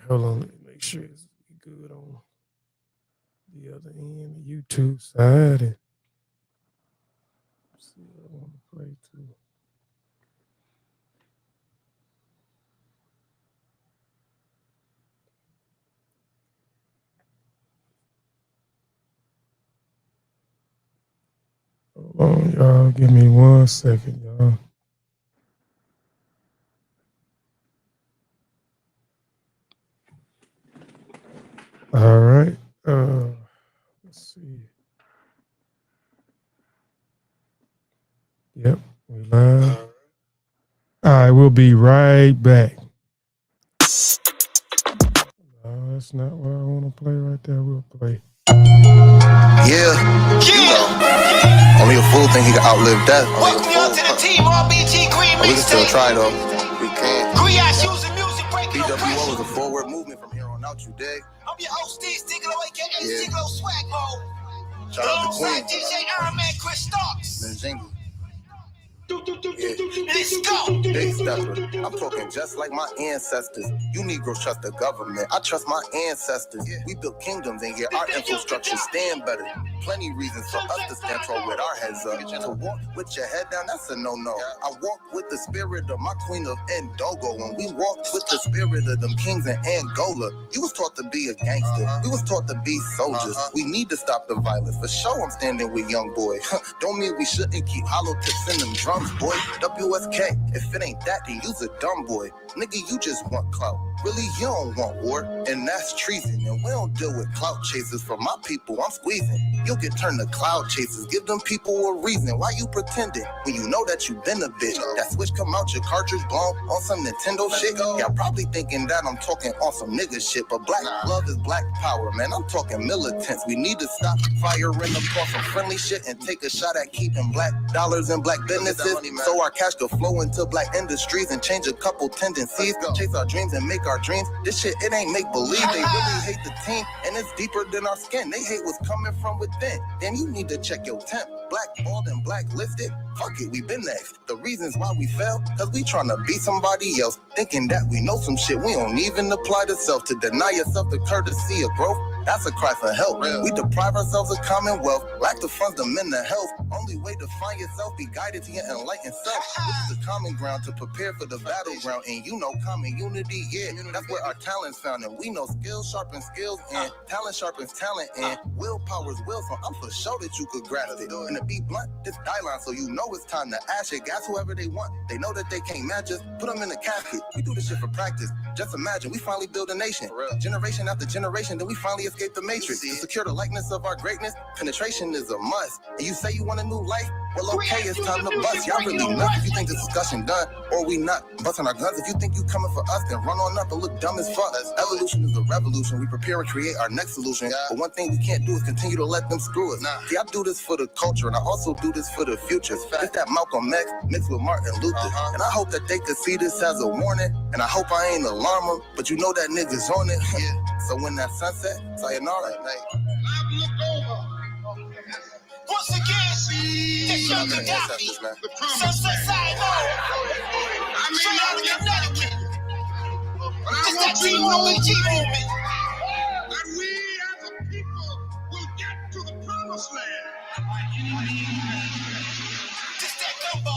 hold on. Let me make sure it's good on the other end, the YouTube side. And see what I want to play too. Hold on, y'all. Give me 1 second, y'all. All right. Let's see. Yep, we live. All right, we'll be right back. No, that's not what I want to play right there. We'll play. Yeah. Only a fool think he can outlive death. Welcome y'all to the team, RBG Green We can still Mixtape. try though. We can. Griot's using music, breaking BWO oppression. is a forward movement from here on out, you dig? I'm your host, Steve Stiglo, aka Yeah. Stiglo Swag Mode. Shout out to Alongside Queen. DJ Iron Man Chris Starks. Then Jingle. Let's go. Big stepper. I'm talking just like my ancestors. You Negroes trust the government. I trust my ancestors. We built kingdoms and our infrastructure stand better. Plenty reasons for us to stand tall with our heads up. To walk with your head down, that's a no-no. I walk with the spirit of my queen of Ndogo. And we walk with the spirit of them kings in Angola. You was taught to be a gangster. We was taught to be soldiers. We need to stop the violence. For sure, I'm standing with young boy. Don't mean we shouldn't keep hollow tips in them drums, boy. WSK, if it ain't that, then you's a dumb boy. Nigga, you just want clout. Really, you don't want war, and that's treason. And we don't deal with clout chasers. For my people, I'm squeezing. You'll get turned to cloud chasers. Give them people a reason. Why you pretending when you know that you been a bitch? That switch come out your cartridge blown on some Nintendo shit. Y'all probably thinking that I'm talking on some nigga shit, but black love is black power, man. I'm talking militants. We need to stop firing across some friendly shit and take a shot at keeping black dollars and black businesses, so our cash could flow into black industries and change a couple tendencies. Chase our dreams and make our dreams. This shit, it ain't make believe. They really hate the team, and it's deeper than our skin. They hate what's coming from within. Then you need to check your temp. Blackballed and blacklisted. Fuck it, we been next. The reasons why we fell, cause we tryna be somebody else. Thinking that we know some shit we don't even apply to self. To deny yourself the courtesy of growth, that's a cry for help. We deprive ourselves of commonwealth, lack the funds to mend the health. Only way to find yourself, be guided to your enlightened self. This is the common ground to prepare for the battleground. And you know common unity, yeah, that's where our talent's found. And we know skills sharpen skills, and talent sharpens talent, and willpower's will. So I'm for sure that you could grasp it. And to be blunt, this die line, so you know it's time to ash it. Gas whoever they want. They know that they can't match us. Put them in the casket. We do this shit for practice. Just imagine, we finally build a nation. Generation after generation, then we finally escape the matrix. To secure the likeness of our greatness, penetration is a must. And you say you want a new life? Well, okay, it's time to bust. Y'all really nuts if you think this discussion done, or we not busting our guns. If you think you coming for us, then run on up and look dumb as fuck. Evolution is a revolution. We prepare and create our next solution. But one thing we can't do is continue to let them screw us. See, I do this for the culture, and I also do this for the future. It's that Malcolm X mixed with Martin Luther. And I hope that they could see this as a warning. And I hope I ain't alarm them, but you know that niggas on it. So when that sunset, sayonara. I've looked over. Once again, this young Gaddafi, Sunset Side straight out of Connecticut. It's that team RBG movement. That we as a people will get to the promised land. This that gumbo.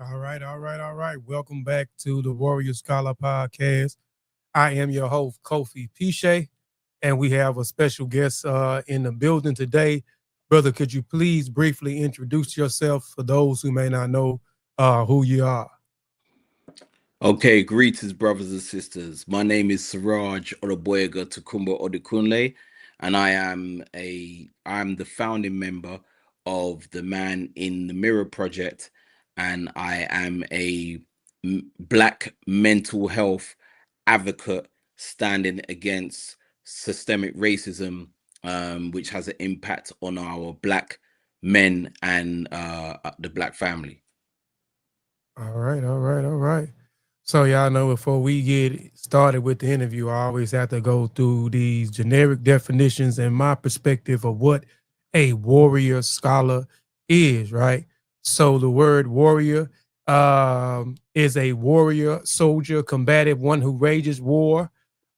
All right. Welcome back to the Warrior Scholar Podcast. I am your host, Kofi Piesie, and we have a special guest in the building today. Brother, could you please briefly introduce yourself for those who may not know who you are? Okay, greetings, brothers and sisters. My name is Suraj O T Odekunle, and I'm the founding member of the Man in the Mirror project, and I am a Black mental health advocate standing against systemic racism, which has an impact on our Black men and the Black family. All right. So y'all know before we get started with the interview, I always have to go through these generic definitions and my perspective of what a warrior scholar is, right? So the word warrior is a warrior, soldier, combative, one who wages war.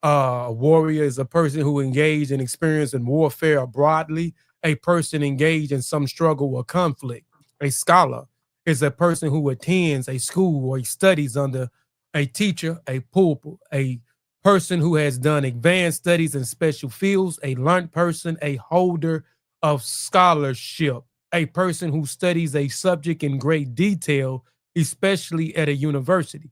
A warrior is a person who engaged in experience in warfare broadly, a person engaged in some struggle or conflict. A scholar is a person who attends a school or he studies under a teacher, a pupil, a person who has done advanced studies in special fields, a learned person, a holder of scholarship, a person who studies a subject in great detail, especially at a university.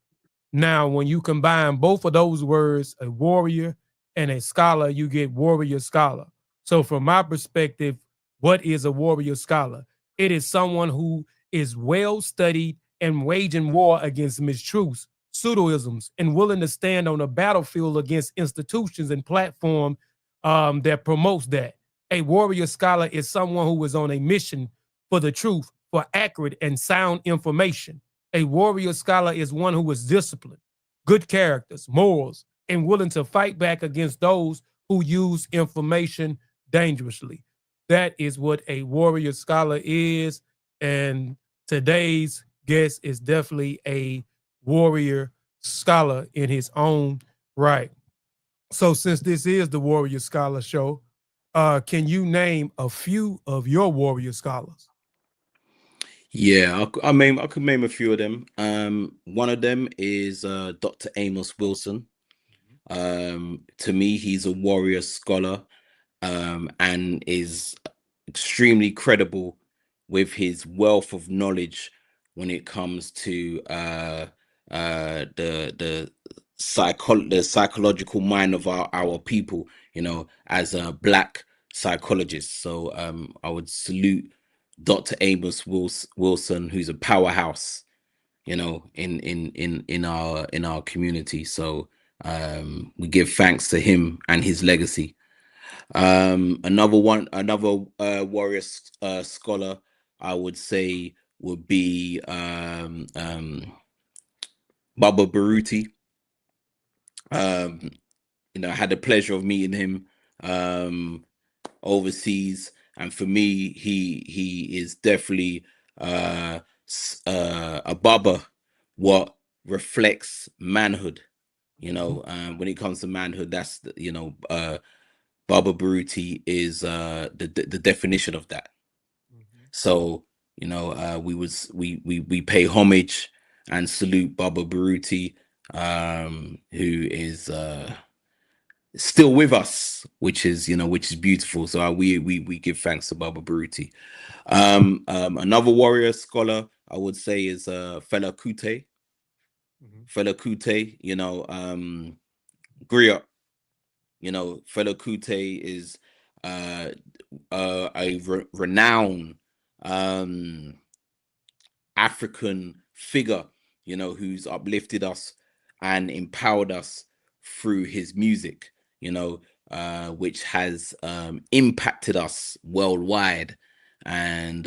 Now, when you combine both of those words, a warrior and a scholar, you get warrior scholar. So, from my perspective, what is a warrior scholar? It is someone who is well studied and waging war against mistruths, pseudoisms, and willing to stand on a battlefield against institutions and platform that promotes that. A warrior scholar is someone who is on a mission for the truth, for accurate and sound information. A warrior scholar is one who is disciplined, good characters, morals, and willing to fight back against those who use information dangerously. That is what a warrior scholar is. And today's guest is definitely a warrior scholar in his own right. So, since this is the Warrior Scholar Show, can you name a few of your warrior scholars? Yeah, I could name a few of them. One of them is Dr. Amos Wilson. To me, he's a warrior scholar, and is extremely credible with his wealth of knowledge when it comes to the the psychological mind of our people, as a black psychologist. So I would salute Dr. Amos Wilson, who's a powerhouse, in our community. So we give thanks to him and his legacy. Another warrior scholar, I would say, would be Baba Baruti. I had the pleasure of meeting him overseas, and for me, he is definitely a Baba what reflects manhood. When it comes to manhood, that's Baba Baruti is the definition of that. So we pay homage and salute Baba Baruti, who is still with us, which is beautiful. So we give thanks to Baba Baruti. Another warrior scholar I would say is Fela Kuti. Fela Kuti, Griot. Fela Kuti is a renowned African figure, who's uplifted us and empowered us through his music, which has impacted us worldwide, and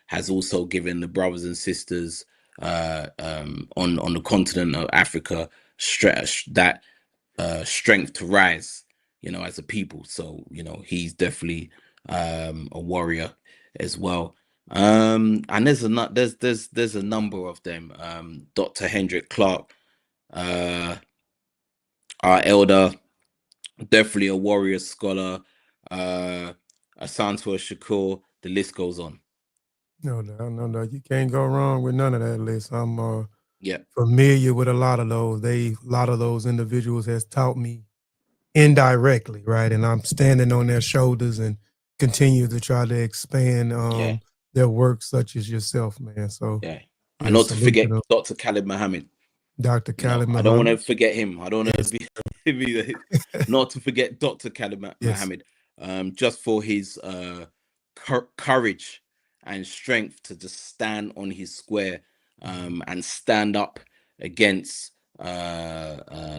has also given the brothers and sisters on the continent of Africa that strength to rise, as a people. So he's definitely a warrior as well. And there's a number of them. Dr. Hendrik Clark, our elder, definitely a warrior scholar. Asantwa Shakur, the list goes on. No. You can't go wrong with none of that list. I'm Yeah. familiar with a lot of those. A lot of those individuals has taught me indirectly, right? And I'm standing on their shoulders and continue to try to expand their work, such as yourself, man. So yeah. And not to forget Dr. Khalid Muhammad. Dr. Khalid Muhammad. I don't want to forget him. I don't want to be not to forget Dr. Khalid Muhammad. Just for his courage and strength to just stand on his square, and stand up against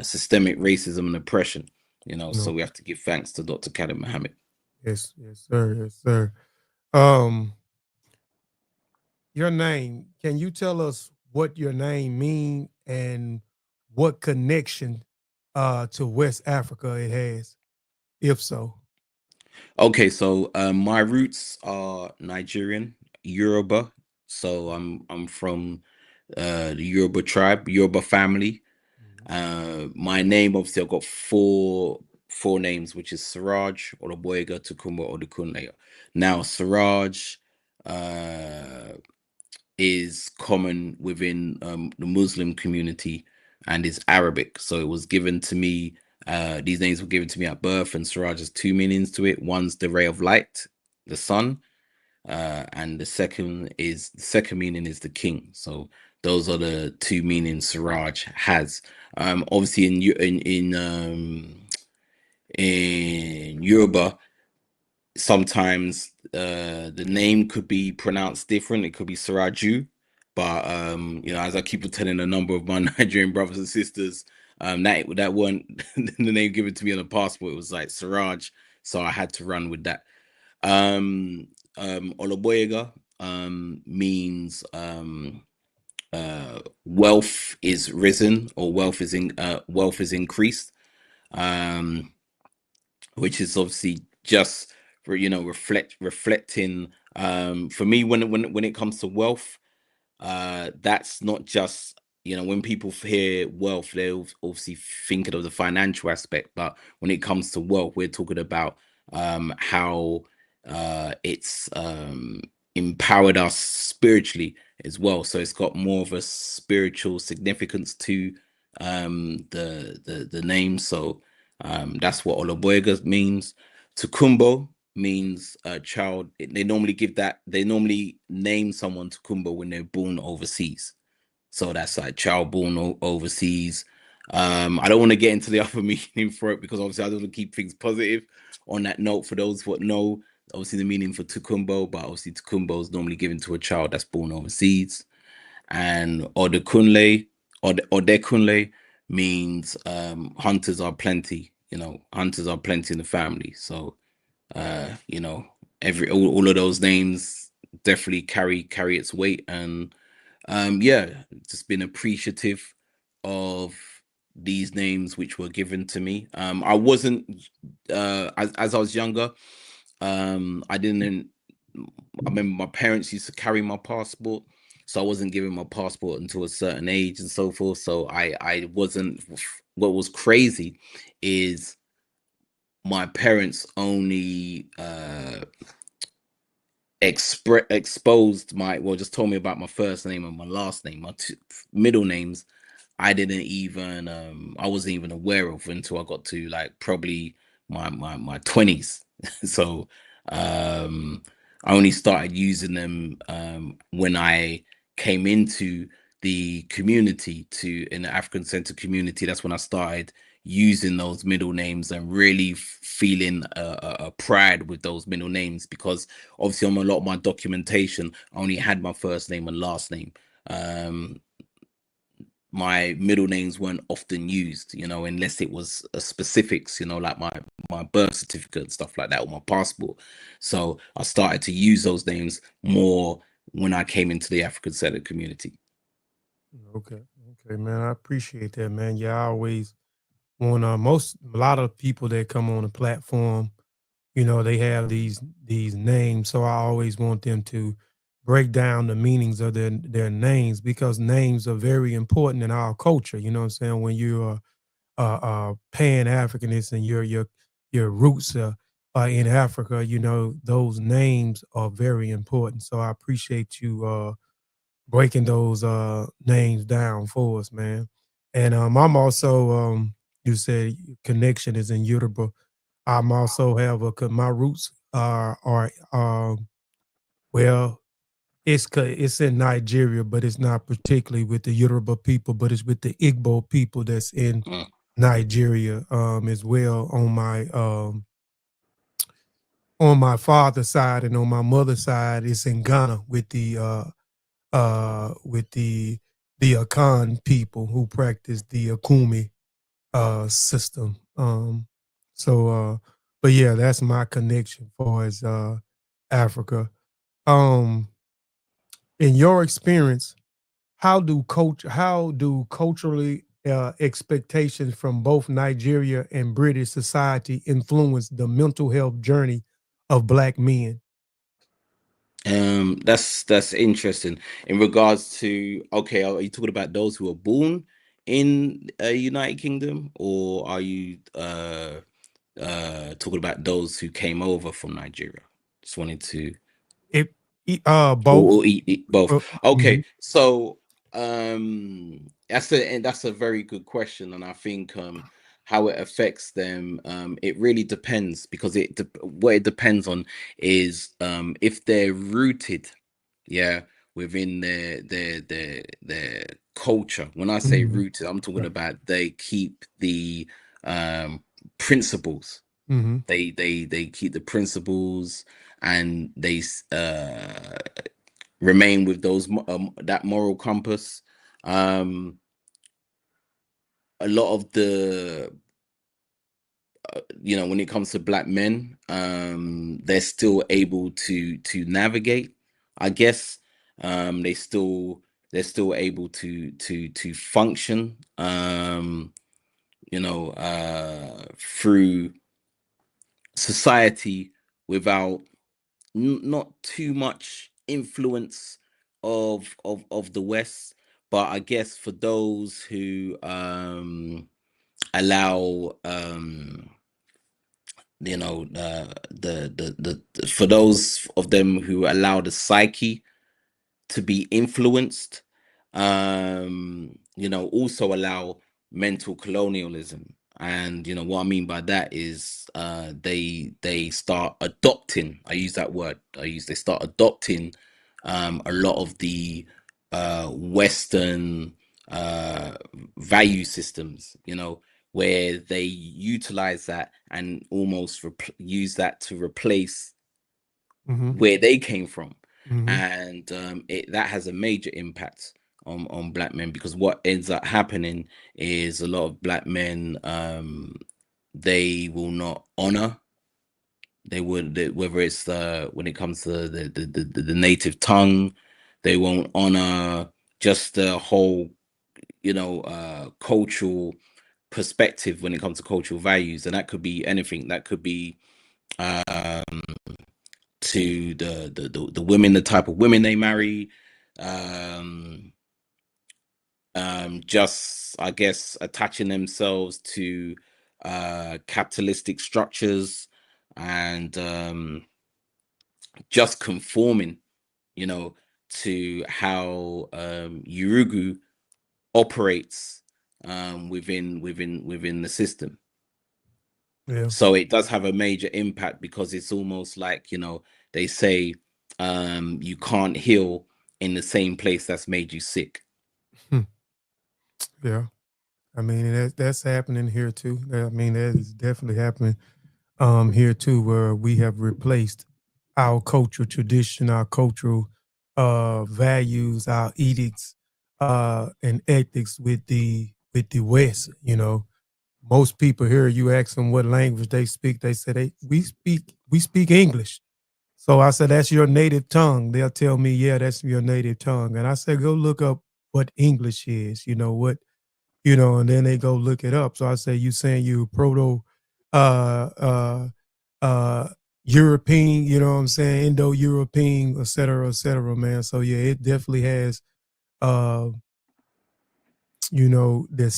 systemic racism and oppression. So we have to give thanks to Dr. Khalid Muhammad. Yes, sir. Your name, can you tell us what your name means and what connection to West Africa it has, if so? Okay, so my roots are Nigerian, Yoruba. So I'm from the Yoruba tribe, Yoruba family. My name, obviously, I've got four names, which is Suraj Otoboyega Tukumba Odekunle. Now, Suraj uh, is common within the Muslim community and is Arabic. So it was given to me. These names were given to me at birth, and Suraj has two meanings to it. One's the ray of light, the sun, and the second meaning is the king. So those are the two meanings Siraj has. Obviously in Yoruba, sometimes the name could be pronounced different. It could be Siraju, but as I keep telling a number of my Nigerian brothers and sisters, that weren't the name given to me on the passport. It was like Siraj, so I had to run with that. Oloboyega means wealth is risen, or wealth is increased, um, which is obviously just for reflecting. For me, when it comes to wealth, that's not just, when people hear wealth, they're obviously thinking of the financial aspect, but when it comes to wealth, we're talking about how it's empowered us spiritually as well. So it's got more of a spiritual significance to the name. So that's what Oloboyega means. Tukumbo means child. They normally name someone Tukumbo when they're born overseas. So that's like child born overseas. I don't want to get into the other meaning for it, because obviously I don't want to keep things positive. On that note, for those who know, obviously the meaning for Tukumbo, but obviously Tukumbo is normally given to a child that's born overseas. And Odekunle means hunters are plenty. Hunters are plenty in the family. So all of those names definitely carry its weight. And just been appreciative of these names which were given to me. I wasn't as I was younger, I didn't I remember my parents used to carry my passport, so I wasn't given my passport until a certain age and so forth. So I wasn't. What was crazy is my parents only exposed just told me about my first name and my last name. My middle names I wasn't even aware of until I got to like probably my 20s. So I only started using them when I came into the community, in the African Center community. That's when I started using those middle names and really feeling a pride with those middle names, because obviously on a lot of my documentation I only had my first name and last name. My middle names weren't often used, unless it was a specifics, like my birth certificate and stuff like that, or my passport. So I started to use those names more when I came into the African Center community. Okay. Okay, man. I appreciate that, man. Yeah, I always want a lot of people that come on the platform, they have these names. So I always want them to break down the meanings of their names, because names are very important in our culture. You know what I'm saying? When you're Pan-Africanist and your roots are in Africa, those names are very important. So I appreciate you breaking those names down for us, man. And I'm also you said connection is in Yoruba. I'm also have my roots are well, it's in Nigeria, but it's not particularly with the Yoruba people, but it's with the Igbo people that's in Mm. Nigeria as well, on my father's side, and on my mother's side it's in Ghana with the Akan people who practice the Akumi system. But yeah, that's my connection for as Africa. Um, in your experience, how do culturally expectations from both Nigeria and British society influence the mental health journey of black men? That's interesting. In regards to, okay, are you talking about those who are born in United Kingdom, or are you talking about those who came over from Nigeria? Just wanted to, It both. or eat both. Mhm. Okay, so that's a very good question, and I think how it affects them, it really depends, because what it depends on is if they're rooted, yeah, within their culture. When I say Mhm. rooted, I'm talking Right. about they keep the principles. Mhm. They keep the principles, and they remain with those that moral compass. Um, a lot of the when it comes to black men, they're still able to navigate, I guess. They're still able to function, through society without not too much influence of the West. But I guess for those who allow for those of them who allow the psyche to be influenced, also allow mental colonialism. And what I mean by that is they start adopting, I use that word, they start adopting a lot of the Western value systems, where they utilize that and almost use that to replace Mhm. where they came from. Mhm. And that has a major impact on black men, because what ends up happening is a lot of black men, they will not honor, whether it's when it comes to the native tongue, they won't honor just the whole cultural perspective when it comes to cultural values. And that could be anything. That could be to the women, the type of women they marry, um just, I guess, attaching themselves to capitalistic structures, and just conforming, you know to how Urugu operates within the system. Yeah. So it does have a major impact, because it's almost like, they say, you can't heal in the same place that's made you sick. Hmm. Yeah. I mean, that's happening here too. I mean, that is definitely happening here too, where we have replaced our cultural tradition, our cultural values, our edicts and ethics with the West. Most people here, you ask them what language they speak, they say we speak English. So I said, that's your native tongue. They'll tell me, yeah, that's your native tongue. And I said, go look up what English is. And then they go look it up. So I say, you saying you proto uh uh uh European, you know what I'm saying, Indo-European, et cetera, man. So yeah, it definitely has uh the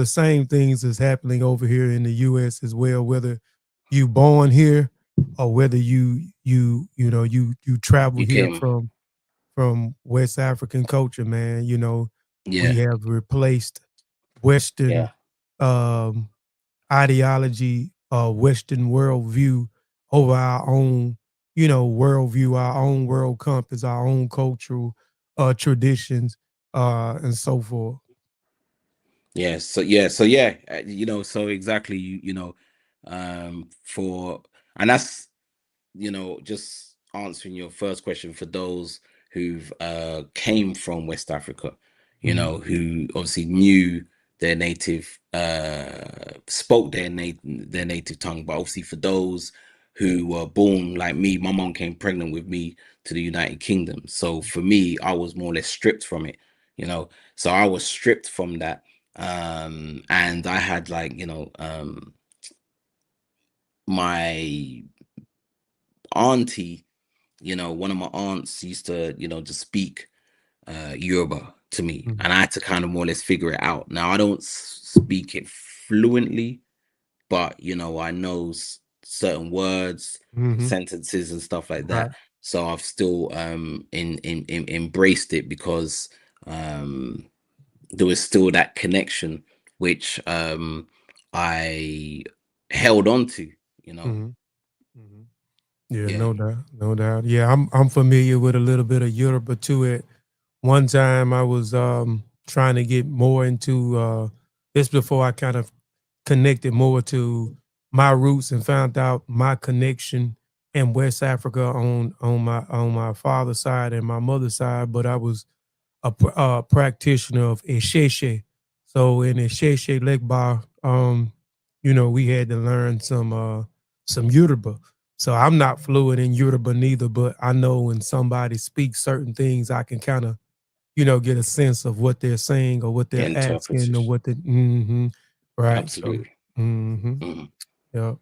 same things is happening over here in the US as well, whether you born here or whether you travel You here came. from West African culture, man. We Yeah. have replaced Western Yeah. um, ideology, Western worldview over our own, worldview, our own world compass, our own cultural traditions, and so forth. Yeah. So exactly, for and that's, just answering your first question, for those who've came from West Africa, Mhm. who obviously knew their native, spoke their native tongue. But obviously for those who were born like me, my mom came pregnant with me to the United Kingdom. So for me, I was more or less stripped from it, so I was stripped from that. And I had, like, my auntie, one of my aunts used to, just speak Yoruba to me, and I had to kind of more or less figure it out. Now I don't speak it fluently, but I know certain words, sentences, and stuff like that. Right. So I've still in embraced it because there was still that connection which I held on to. Yeah, Yeah. no doubt, no doubt. Yeah, I'm familiar with a little bit of Yoruba too. At one time, I was trying to get more into this before I kind of connected more to my roots and found out my connection in West Africa on my father's side and my mother's side. But I was a practitioner of Esheshe. So in Esheshe Legba, we had to learn some Yoruba. So I'm not fluent in Yoruba neither, but I know when somebody speaks certain things, I can kind of, get a sense of what they're saying or what they're asking or Interpretation. what they, right. So, Absolutely. yeah.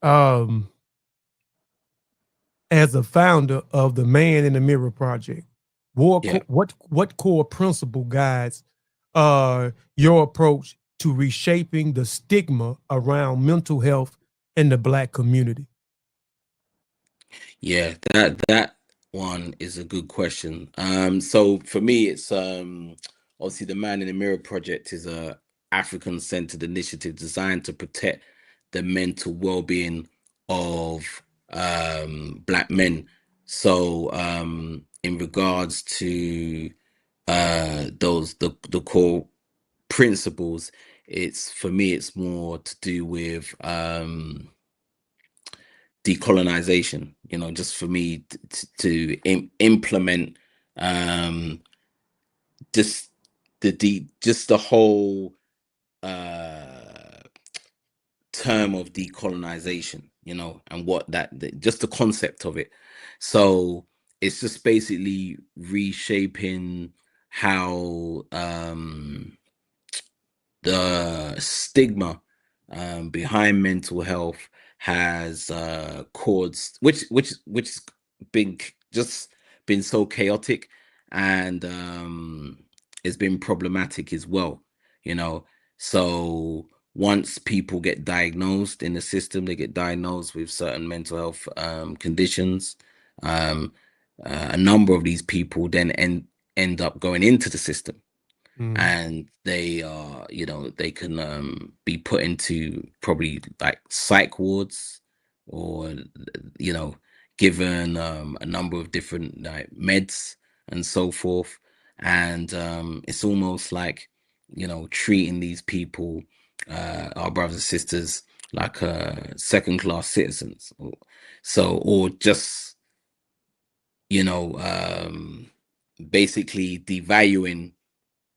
Um, as a founder of the Man in the Mirror Project, Yeah. what core principle guides your approach to reshaping the stigma around mental health in the Black community? Yeah, that one is a good question. So for me, it's obviously the Man in the Mirror project is a African-centered initiative designed to protect the mental well-being of Black men. So in regards to the core principles, it's for me, it's more to do with decolonization, just for me to implement just the whole term of decolonization, and what just the concept of it. So it's just basically reshaping how the stigma behind mental health has caused, which been just been so chaotic, and it's been problematic as well. So once people get diagnosed in the system, they get diagnosed with certain mental health conditions. A number of these people then end up going into the system, and they are, they can be put into probably like psych wards, or given a number of different like meds and so forth. And it's almost like, treating these people, our brothers and sisters, like second class citizens, or just, basically devaluing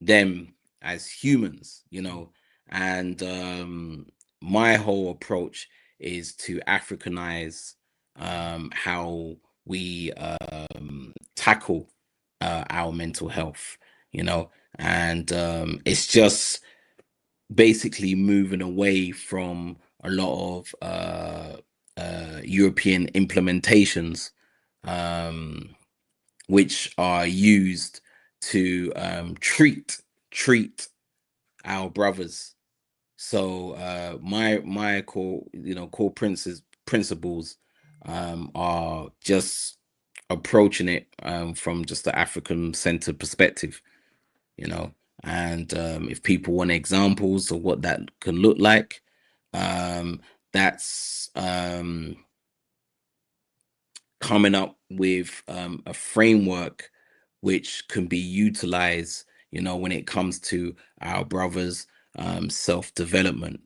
them as humans, and my whole approach is to Africanize how we tackle our mental health, and it's just basically moving away from a lot of European implementations, which are used to treat our brothers. So my core principles are just approaching it from just the African centered perspective, and if people want examples of what that can look like, that's coming up with a framework which can be utilized, when it comes to our brothers' self-development,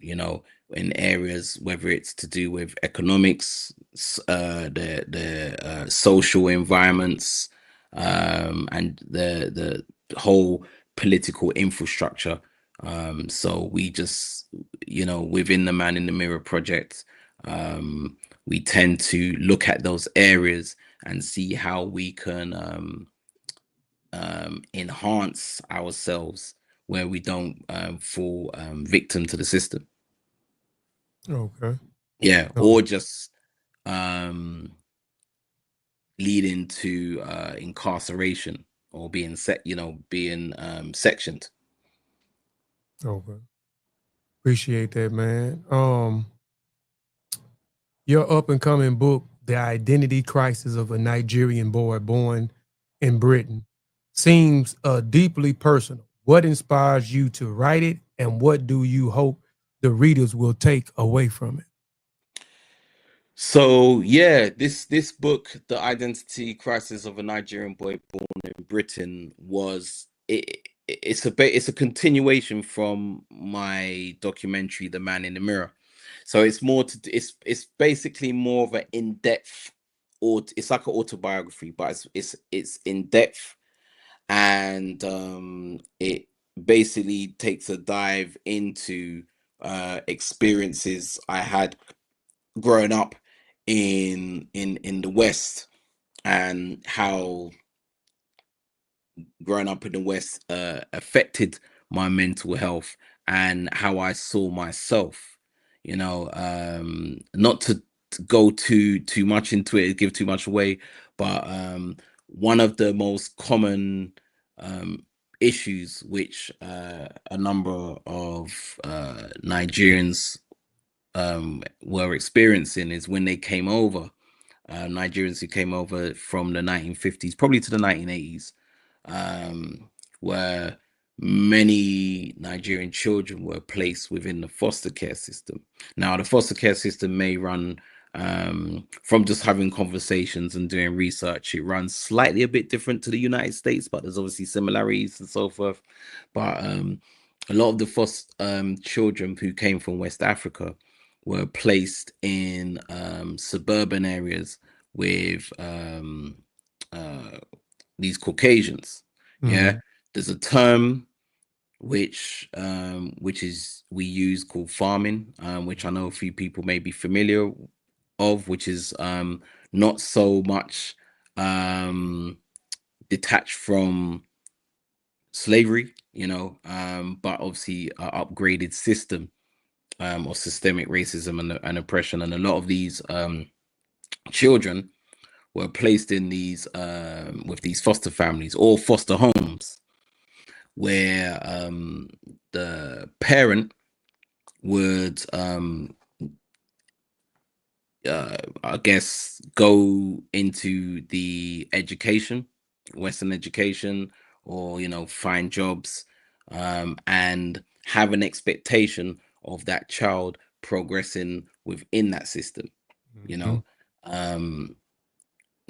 in areas, whether it's to do with economics, the social environments, and the whole political infrastructure. So we just, within the Man in the Mirror project, we tend to look at those areas and see how we can enhance ourselves where we don't fall victim to the system. Okay. Yeah, Oh. or just leading to incarceration or being sectioned. Okay. Appreciate that, man. Your up and coming book, The Identity Crisis of a Nigerian Boy Born in Britain, seems deeply personal. What inspires you to write it, and what do you hope the readers will take away from it? So yeah, this book, The Identity Crisis of a Nigerian Boy Born in Britain, it's a continuation from my documentary, The Man in the Mirror. So it's more it's basically more of an in-depth, or it's like an autobiography, but it's in depth, and it basically takes a dive into experiences I had growing up in the West, and how growing up in the West affected my mental health, and how I saw myself. Not to go too much into it, give too much away, but one of the most common issues which a number of Nigerians were experiencing is when they came over, Nigerians who came over from the 1950s, probably to the 1980s, where many Nigerian children were placed within the foster care system. Now, the foster care system may run, from just having conversations and doing research, it runs slightly a bit different to the United States, but there's obviously similarities and so forth. But a lot of the foster children who came from West Africa were placed in suburban areas with these Caucasians. Yeah, there's a term which is we use called farming, which I know a few people may be familiar of, which is not so much detached from slavery, but obviously an upgraded system of systemic racism and oppression. And a lot of these children were placed in these with these foster families or foster homes, where the parent would I guess go into the education, Western education, or find jobs, and have an expectation of that child progressing within that system,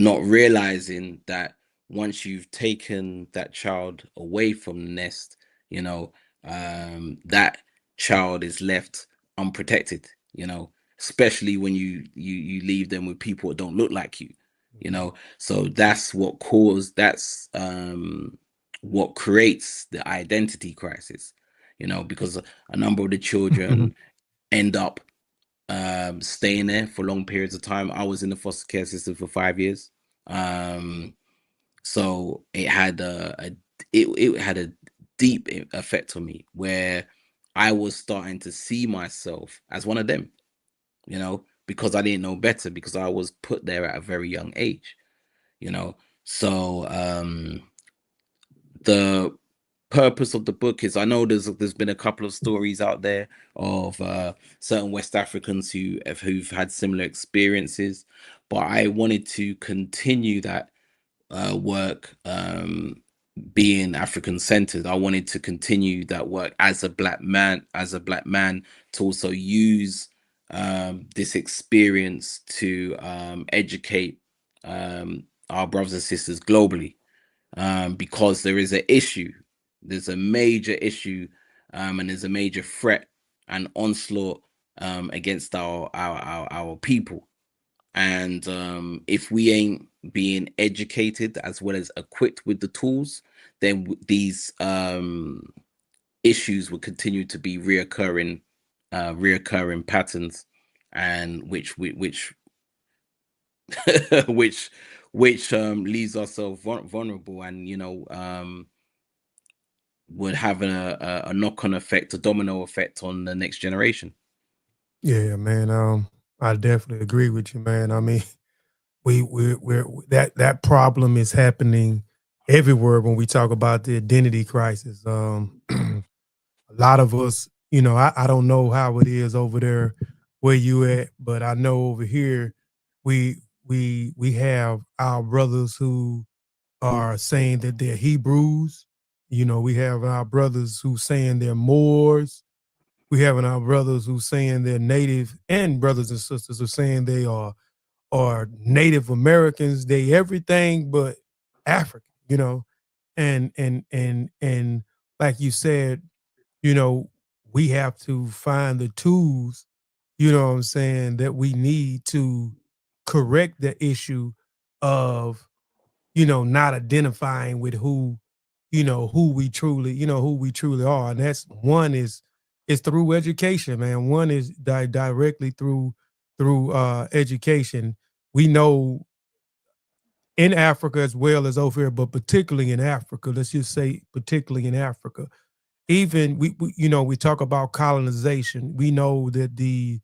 not realizing that once you've taken that child away from the nest, that child is left unprotected, especially when you leave them with people that don't look like you. So that's what what creates the identity crisis, because a number of the children end up staying there for long periods of time. I was in the foster care system for 5 years, so it had it had a deep effect on me, where I was starting to see myself as one of them, because I didn't know better, because I was put there at a very young age, so the purpose of the book is, I know there's been a couple of stories out there of certain West Africans who've had similar experiences, but I wanted to continue that work, being African centered. I wanted to continue that work as a black man, to also use this experience to educate our brothers and sisters globally, because there is an issue. There's a major issue, and there's a major threat and onslaught against our people. And if we ain't being educated as well as equipped with the tools, then these issues will continue to be reoccurring patterns, and which which leaves ourselves vulnerable, and would have a knock-on effect, a domino effect on the next generation. Yeah, man. I definitely agree with you, man. I mean, we're that problem is happening everywhere when we talk about the identity crisis. A lot of us, I don't know how it is over there where you at, but I know over here we we have our brothers who are saying that they're Hebrews. We have our brothers who saying they're Moors. We have our brothers who saying they're Native, and brothers and sisters who saying they are Native Americans. They everything but African. And like you said, you know, we have to find the tools, what I'm saying, that we need to correct the issue of, not identifying with who we truly are. And that's one is through education, man. One is directly through education. We know in Africa as well as over here, but particularly in Africa, let's just say particularly in Africa, even we talk about colonization. We know that the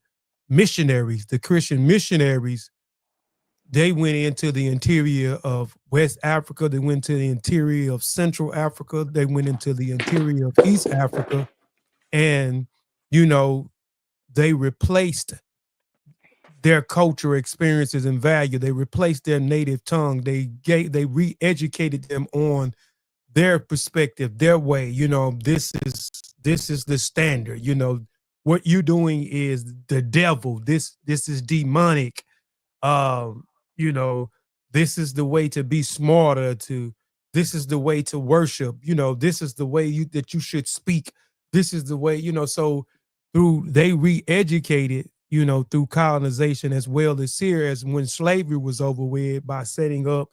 missionaries, the Christian missionaries, they went into the interior of West Africa. They went to the interior of Central Africa. They went into the interior of East Africa, and you know they replaced their culture, experiences, and value. They replaced their native tongue. They re-educated them on their perspective, their way. This is the standard. What you're doing is the devil. This is demonic. um you know this is the way to be smarter, this is the way to worship, this is the way that you should speak, this is the way, so they re-educated, through colonization, as well as here as when slavery was over with, by setting up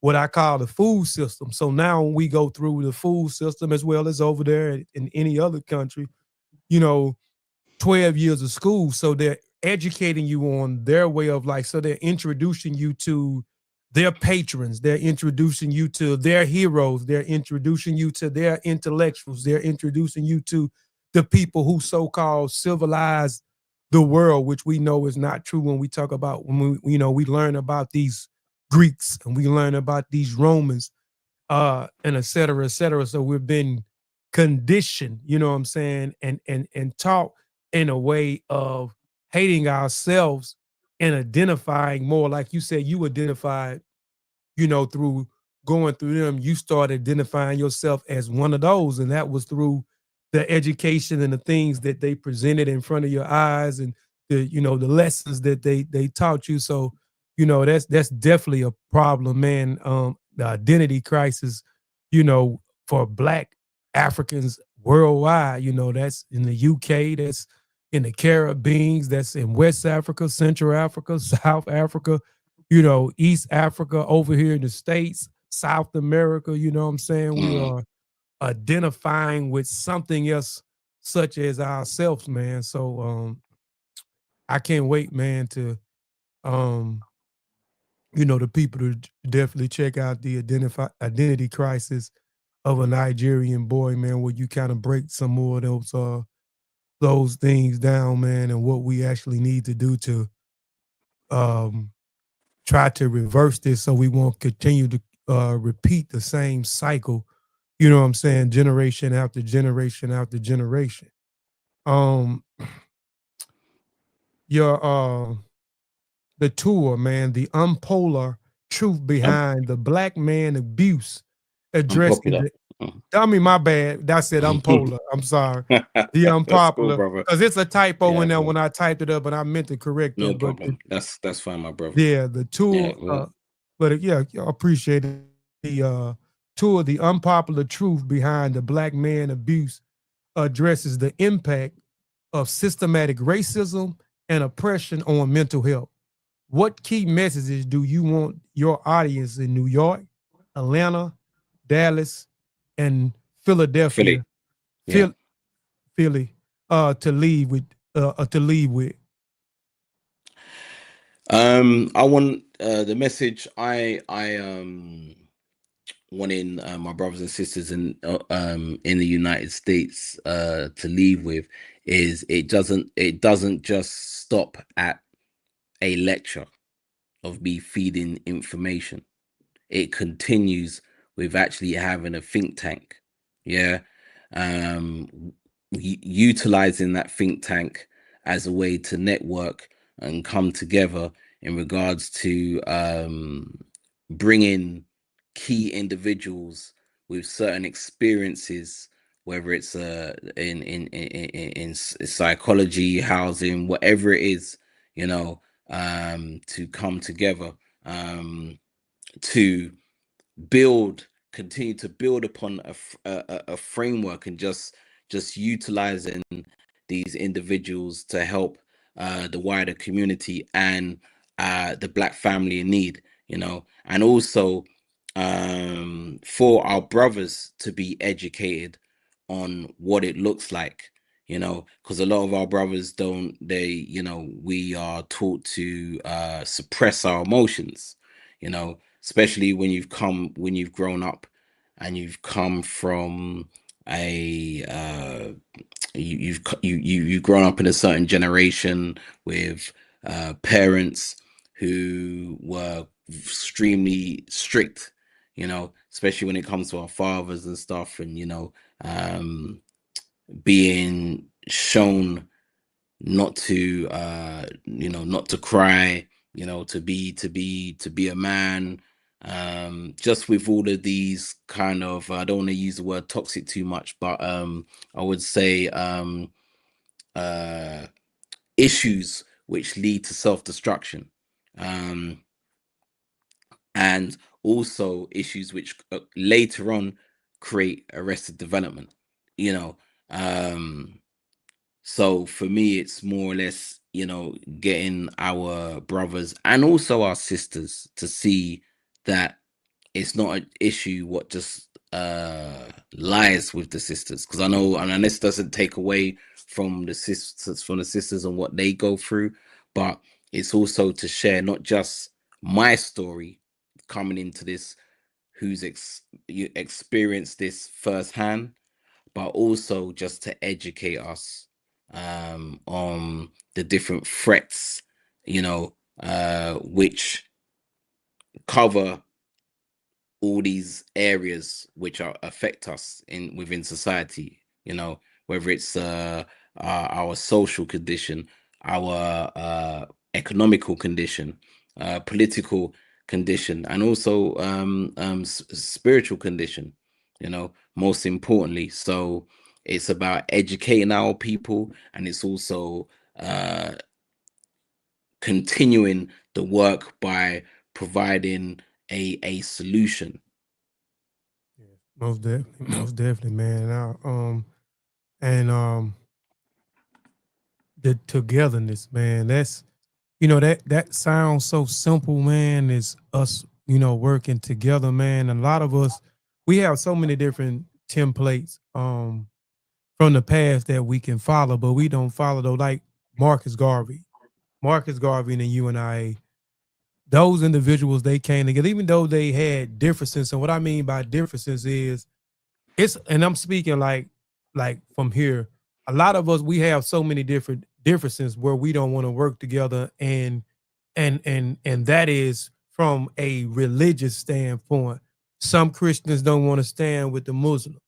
what I call the food system. So now when we go through the food system, as well as over there in any other country, you know 12 years of school. So they're educating you on their way of life. So they're introducing you to their patrons. They're introducing you to their heroes. They're introducing you to their intellectuals. They're introducing you to the people who so-called civilized the world, which we know is not true when we talk about, when we learn about these Greeks and we learn about these Romans, and et cetera, et cetera. So we've been conditioned, what I'm saying, and taught in a way of hating ourselves and identifying more, like you said, you identified, through going through them, you start identifying yourself as one of those. And that was through the education and the things that they presented in front of your eyes, and the lessons that they taught you. So, that's definitely a problem, man. The identity crisis, for Black Africans worldwide, that's in the UK, that's in the Caribbean, that's in West Africa, Central Africa, South Africa, East Africa, over here in the States, South America, what I'm saying? We are identifying with something else, such as ourselves, man. So I can't wait, man, to the people to definitely check out the identity crisis of a Nigerian boy, man, where you kind of break some more of those things down, man, and what we actually need to do to um try to reverse this, so we won't continue to repeat the same cycle, what I'm saying, generation after generation after generation. Um your the tour, man, the Unpolar Truth Behind the Black Man Abuse, addressing Unpopular. I mean, my bad. That said Unpolar. I'm sorry. The Unpopular. Cool, brother. Because it's a typo in there bro. when I typed it up, and I meant to correct No it. But problem. That's fine, my brother. yeah, the tour. well. But yeah, I appreciate it. The tour, The Unpopular Truth Behind the Black Man Abuse, addresses the impact of systematic racism and oppression on mental health. What key messages do you want your audience in New York, Atlanta, Dallas, and Philadelphia, Philly, to leave with? I want the message I wanting my brothers and sisters in the United States to leave with is it doesn't just stop at a lecture. of me feeding information. It continues with actually having a think tank. Yeah. Utilizing that think tank as a way to network and come together in regards to bringing key individuals with certain experiences, whether it's in psychology, housing, whatever it is, you know, to come together to continue to build upon a framework, and just utilizing these individuals to help the wider community and the Black family in need, you know, and also for our brothers to be educated on what it looks like, you know, because a lot of our brothers don't, you know, we are taught to suppress our emotions, you know, especially when you've grown up and you've come from a you've grown up in a certain generation with parents who were extremely strict, you know, especially when it comes to our fathers and stuff, and you know, being shown not to you know, not to cry, you know, to be a man, just with all of these kind of, I don't want to use the word toxic too much, but I would say issues which lead to self-destruction, and also issues which later on create arrested development, you know. So for me, it's more or less, you know, getting our brothers and also our sisters to see that it's not an issue what just lies with the sisters, because I know, and this doesn't take away from the sisters and what they go through, but it's also to share not just my story coming into this, who's experienced this firsthand, but also just to educate us on the different threats, you know, which cover all these areas which affect us within society, you know, whether it's our social condition, our economical condition, political condition, and also spiritual condition, you know, most importantly. So it's about educating our people, and it's also continuing the work by providing a solution. Yeah, most definitely, man. And the togetherness, man. That's, you know, that sounds so simple, man. Is us, you know, working together, man. And a lot of us, we have so many different templates from the past that we can follow, but we don't follow though. Like Marcus Garvey and the UNIA, those individuals, they came together, even though they had differences. And what I mean by differences is, it's, and I'm speaking like from here, a lot of us, we have so many different differences where we don't want to work together, and that is from a religious standpoint. Some Christians don't want to stand with the Muslims.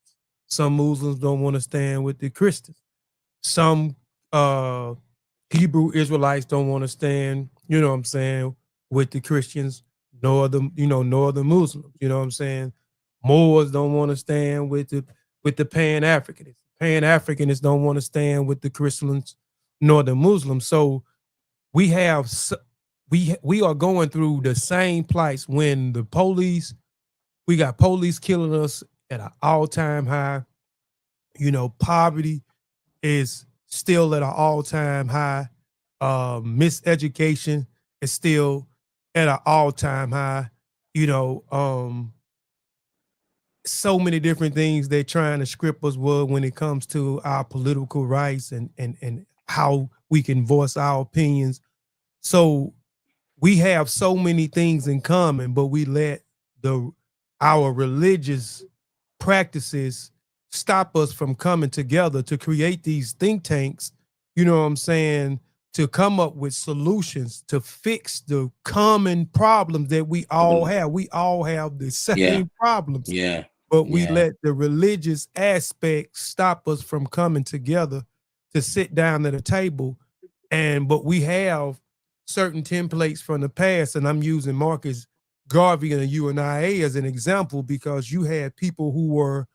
Some Muslims don't want to stand with the Christians. Some Hebrew Israelites don't want to stand, you know what I'm saying, with the Christians, nor the, you know, nor the Muslims, you know what I'm saying. Moors don't want to stand with the Pan-Africanists. Pan-Africanists don't want to stand with the Christians nor the Muslims. So we have we are going through the same plights when the police, we got police killing us at an all-time high. You know, poverty is still at an all-time high. Miseducation is still at an all-time high. You know, so many different things they're trying to script us with when it comes to our political rights and how we can voice our opinions. So we have so many things in common, but we let the our religious practices stop us from coming together to create these think tanks, you know what I'm saying, to come up with solutions to fix the common problems that we all have. We all have the same problems, but we let the religious aspect stop us from coming together to sit down at a table. But we have certain templates from the past, and I'm using Marcus Garvey and the UNIA as an example, because you had people who were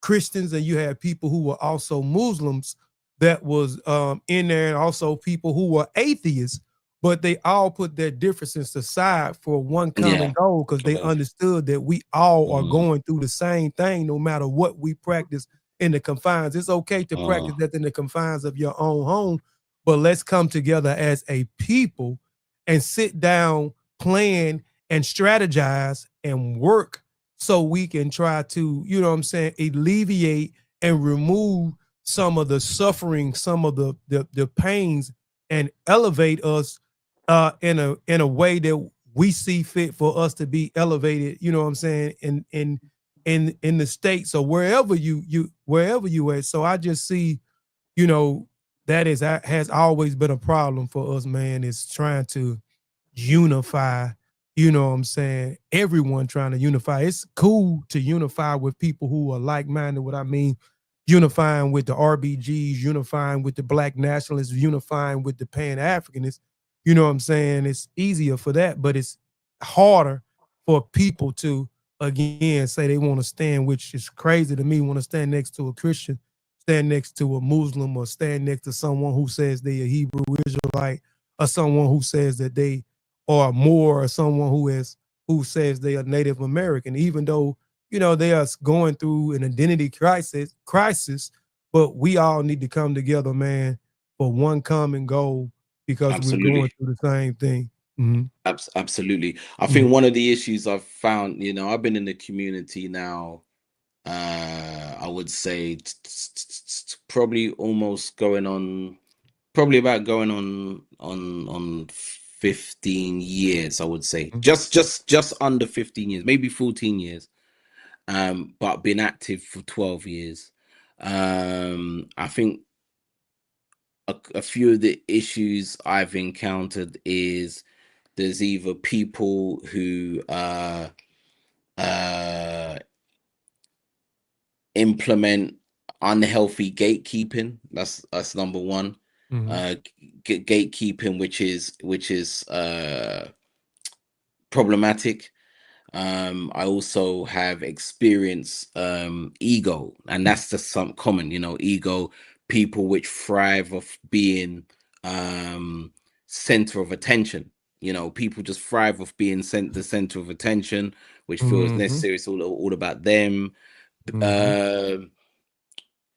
Christians and you had people who were also Muslims that was in there, and also people who were atheists, but they all put their differences aside for one common goal, because they understood that we all are going through the same thing no matter what we practice in the confines. It's okay to practice that in the confines of your own home, but let's come together as a people and sit down, plan, and strategize and work so we can try to, you know what I'm saying, alleviate and remove some of the suffering, some of the pains, and elevate us in a way that we see fit for us to be elevated, you know what I'm saying, in the States or wherever you at. So I just see, you know, that has always been a problem for us, man, is trying to unify, you know what I'm saying, everyone trying to unify. It's cool to unify with people who are like-minded. What I mean, unifying with the RBGs, unifying with the Black nationalists, unifying with the Pan-Africanists, you know what I'm saying? It's easier for that, but it's harder for people to, again, say they want to stand, which is crazy to me, want to stand next to a Christian, stand next to a Muslim, or stand next to someone who says they're a Hebrew Israelite, or someone who says that they are more, or someone who says they are Native American, even though, you know, they are going through an identity crisis, but we all need to come together, man, for one common goal, because we're going through the same thing. Absolutely. I think one of the issues I've found, you know, I've been in the community now, I would say probably about going on 15 years, I would say. Just under 15 years, maybe 14 years. But been active for 12 years. I think a few of the issues I've encountered is there's either people who implement unhealthy gatekeeping. That's number one. Gatekeeping, which is problematic. I also have experienced ego, and that's just some common, you know, ego, people which thrive of being center of attention. You know, people just thrive of being the center of attention, which feels necessary. It's all about them.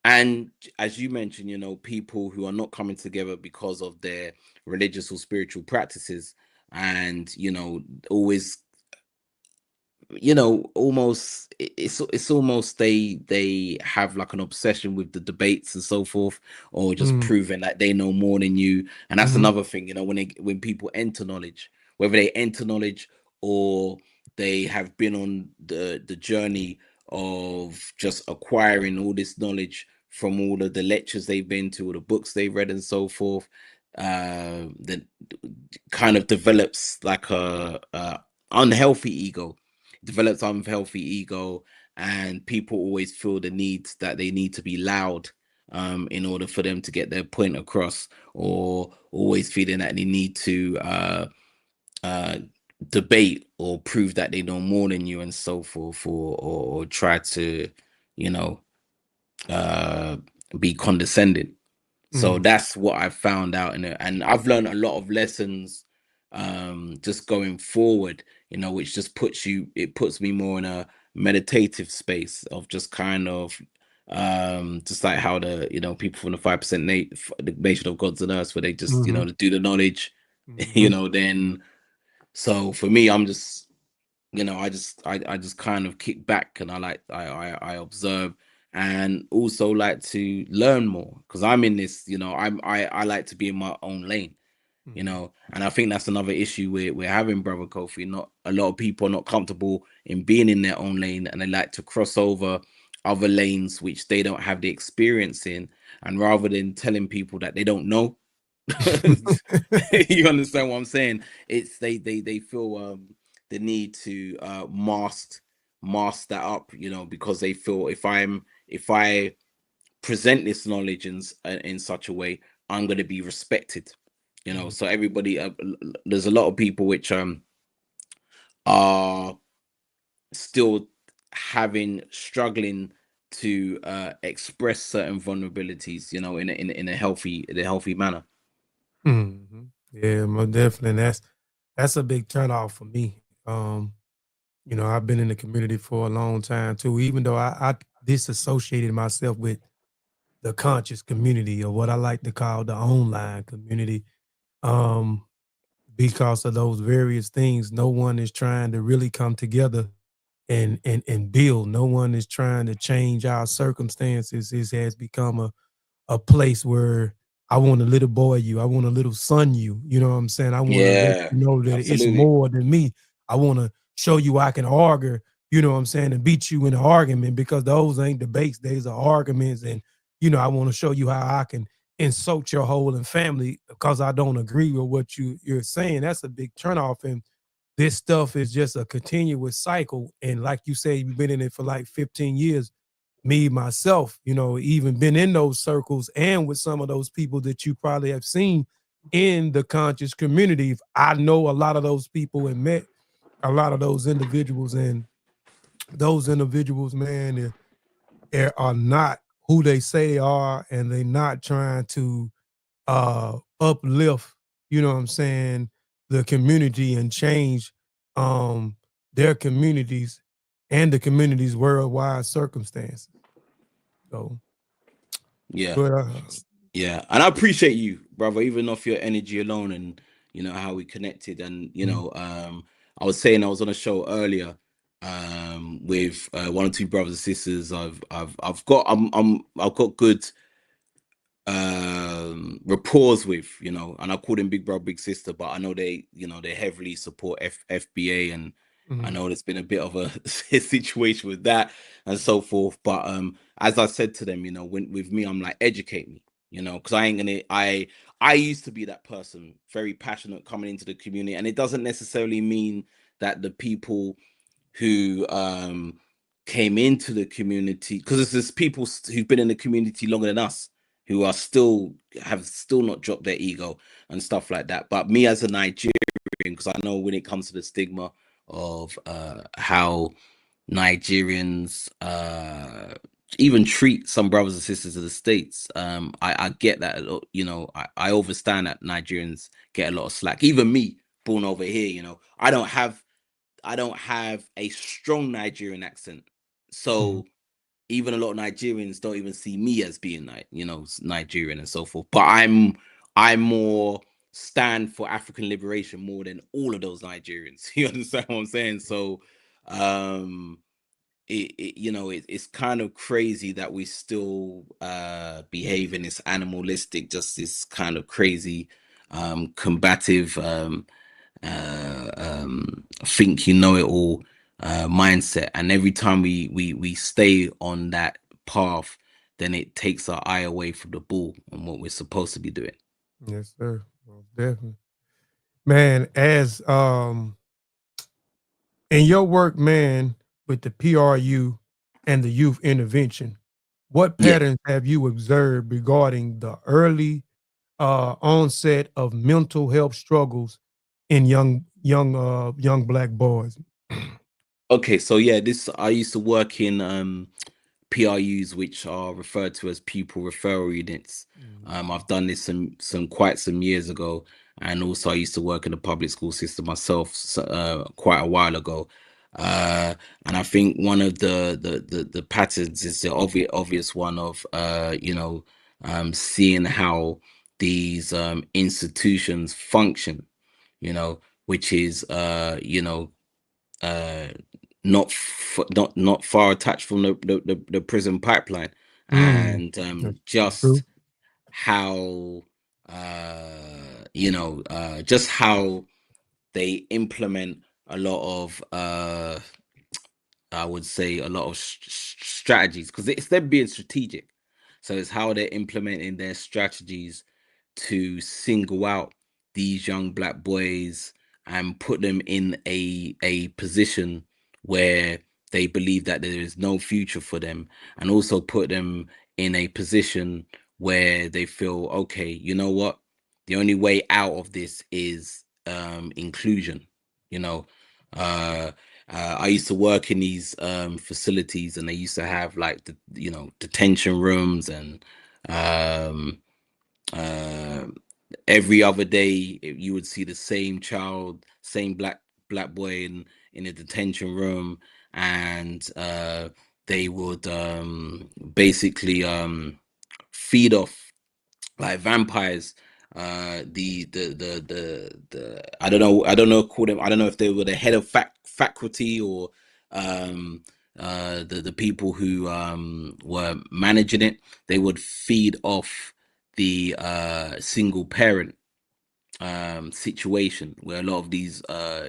And as you mentioned, you know, people who are not coming together because of their religious or spiritual practices, and, you know, always, you know, almost it's almost they have like an obsession with the debates and so forth, or just proving that they know more than you. And that's another thing, you know, when people enter knowledge, whether they enter knowledge or they have been on the journey of just acquiring all this knowledge from all of the lectures they've been to, or the books they've read and so forth, that kind of develops like a unhealthy ego, and people always feel the need that they need to be loud in order for them to get their point across, or always feeling that they need to debate or prove that they know more than you and so forth, or try to, you know, be condescending. So that's what I've found out in it, and I've learned a lot of lessons just going forward, you know, which just puts me more in a meditative space of just kind of just like how the, you know, people from the 5% the nation of gods and earth, where they just, you know, to do the knowledge, you know, then. So for me, I'm just, you know, I just kind of kick back, and I observe, and also like to learn more, because I'm in this, you know, I like to be in my own lane, you know, and I think that's another issue we're having, brother Kofi. Not a lot of people are not comfortable in being in their own lane, and they like to cross over other lanes which they don't have the experience in, and rather than telling people that they don't know, You understand what I'm saying? It's they feel the need to mask that up, you know, because they feel if I present this knowledge in such a way, I'm going to be respected, you know. So everybody, there's a lot of people which are still struggling to express certain vulnerabilities, you know, in a healthy manner. Mm-hmm. Yeah, most definitely. And that's a big turnoff for me. You know, I've been in the community for a long time too, even though I disassociated myself with the conscious community, or what I like to call the online community. Um, because of those various things, no one is trying to really come together and build. No one is trying to change our circumstances. It has become a place where I want to little boy you, I want to little son you. You know what I'm saying? I want to let Yeah, you know that it's absolutely. more than me. I want to show you I can argue, you know what I'm saying, and beat you in an argument, because those ain't debates, these are arguments. And, you know, I want to show you how I can insult your whole and family because I don't agree with what you're saying. That's a big turnoff. And this stuff is just a continuous cycle. And like you say, you've been in it for like 15 years. Me, myself, you know, even been in those circles and with some of those people that you probably have seen in the conscious community. I know a lot of those people and met a lot of those individuals, and those individuals, man, are not who they say they are, and they're not trying to uplift, you know what I'm saying, the community and change their communities and the community's worldwide circumstances. So, Yeah. but Yeah, and I appreciate you, brother, even off your energy alone, and you know how we connected. And you know, I was saying I was on a show earlier with one or two brothers and sisters. I've got I've got good rapport with, you know, and I call them big brother, big sister, but I know they, you know, they heavily support FBA, and I know there's been a bit of a situation with that and so forth. But as I said to them, you know, when with me, I'm like, educate me, you know, because I ain't gonna I used to be that person, very passionate coming into the community, and it doesn't necessarily mean that the people who came into the community, because there's people who've been in the community longer than us, who are still not dropped their ego and stuff like that. But me as a Nigerian, because I know when it comes to the stigma of how Nigerians even treat some brothers and sisters of the States, I get that a lot, you know, I understand that Nigerians get a lot of slack. Even me, born over here, you know, I don't have a strong Nigerian accent. So even a lot of Nigerians don't even see me as being like, you know, Nigerian and so forth. But I'm more stand for African liberation more than all of those Nigerians. You understand what I'm saying? So you know, it's kind of crazy that we still behave in this animalistic, just this kind of crazy combative think you know it all mindset. And every time we stay on that path, then it takes our eye away from the ball and what we're supposed to be doing. yes, sir, most definitely, man. As in your work, man, with the PRU and the youth intervention, what Yeah. patterns have you observed regarding the early onset of mental health struggles in young Black boys? Okay, so yeah, this I used to work in PRUs, which are referred to as pupil referral units. I've done this some years ago, and also I used to work in the public school system myself quite a while ago. And I think one of the patterns is the obvious one of you know, seeing how these institutions function, you know, which is you know, uh not far attached from the prison pipeline, and That's just true. how you know, just how they implement a lot of I would say a lot of strategies, because it's them being strategic. So it's how they're implementing their strategies to single out these young black boys and put them in a position where they believe that there is no future for them, and also put them in a position where they feel, okay, you know what, the only way out of this is inclusion. You know, I used to work in these facilities, and they used to have like the detention rooms, and um, uh, every other day you would see the same child, same black boy in a detention room, and they would basically feed off like vampires. I don't know call them, I don't know if they were the head of faculty, or the people who were managing it. They would feed off the single parent situation, where a lot of these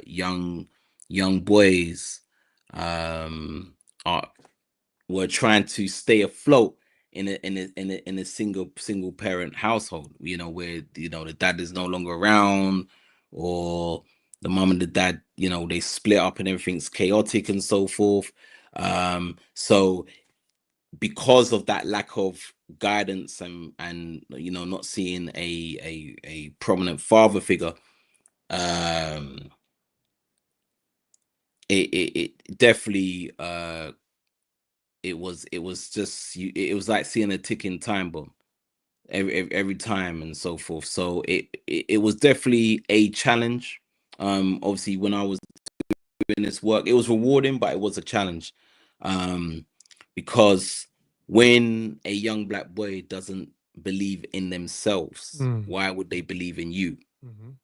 young boys um are were trying to stay afloat in a single parent household, where the dad is no longer around, or the mom and the dad, they split up and everything's chaotic and so forth. So because of that lack of guidance, and not seeing a prominent father figure, um it definitely it was just it was like seeing a ticking time bomb every time and so forth. So it was definitely a challenge. Obviously, when I was doing this work, it was rewarding, but it was a challenge, because when a young black boy doesn't believe in themselves, why would they believe in you?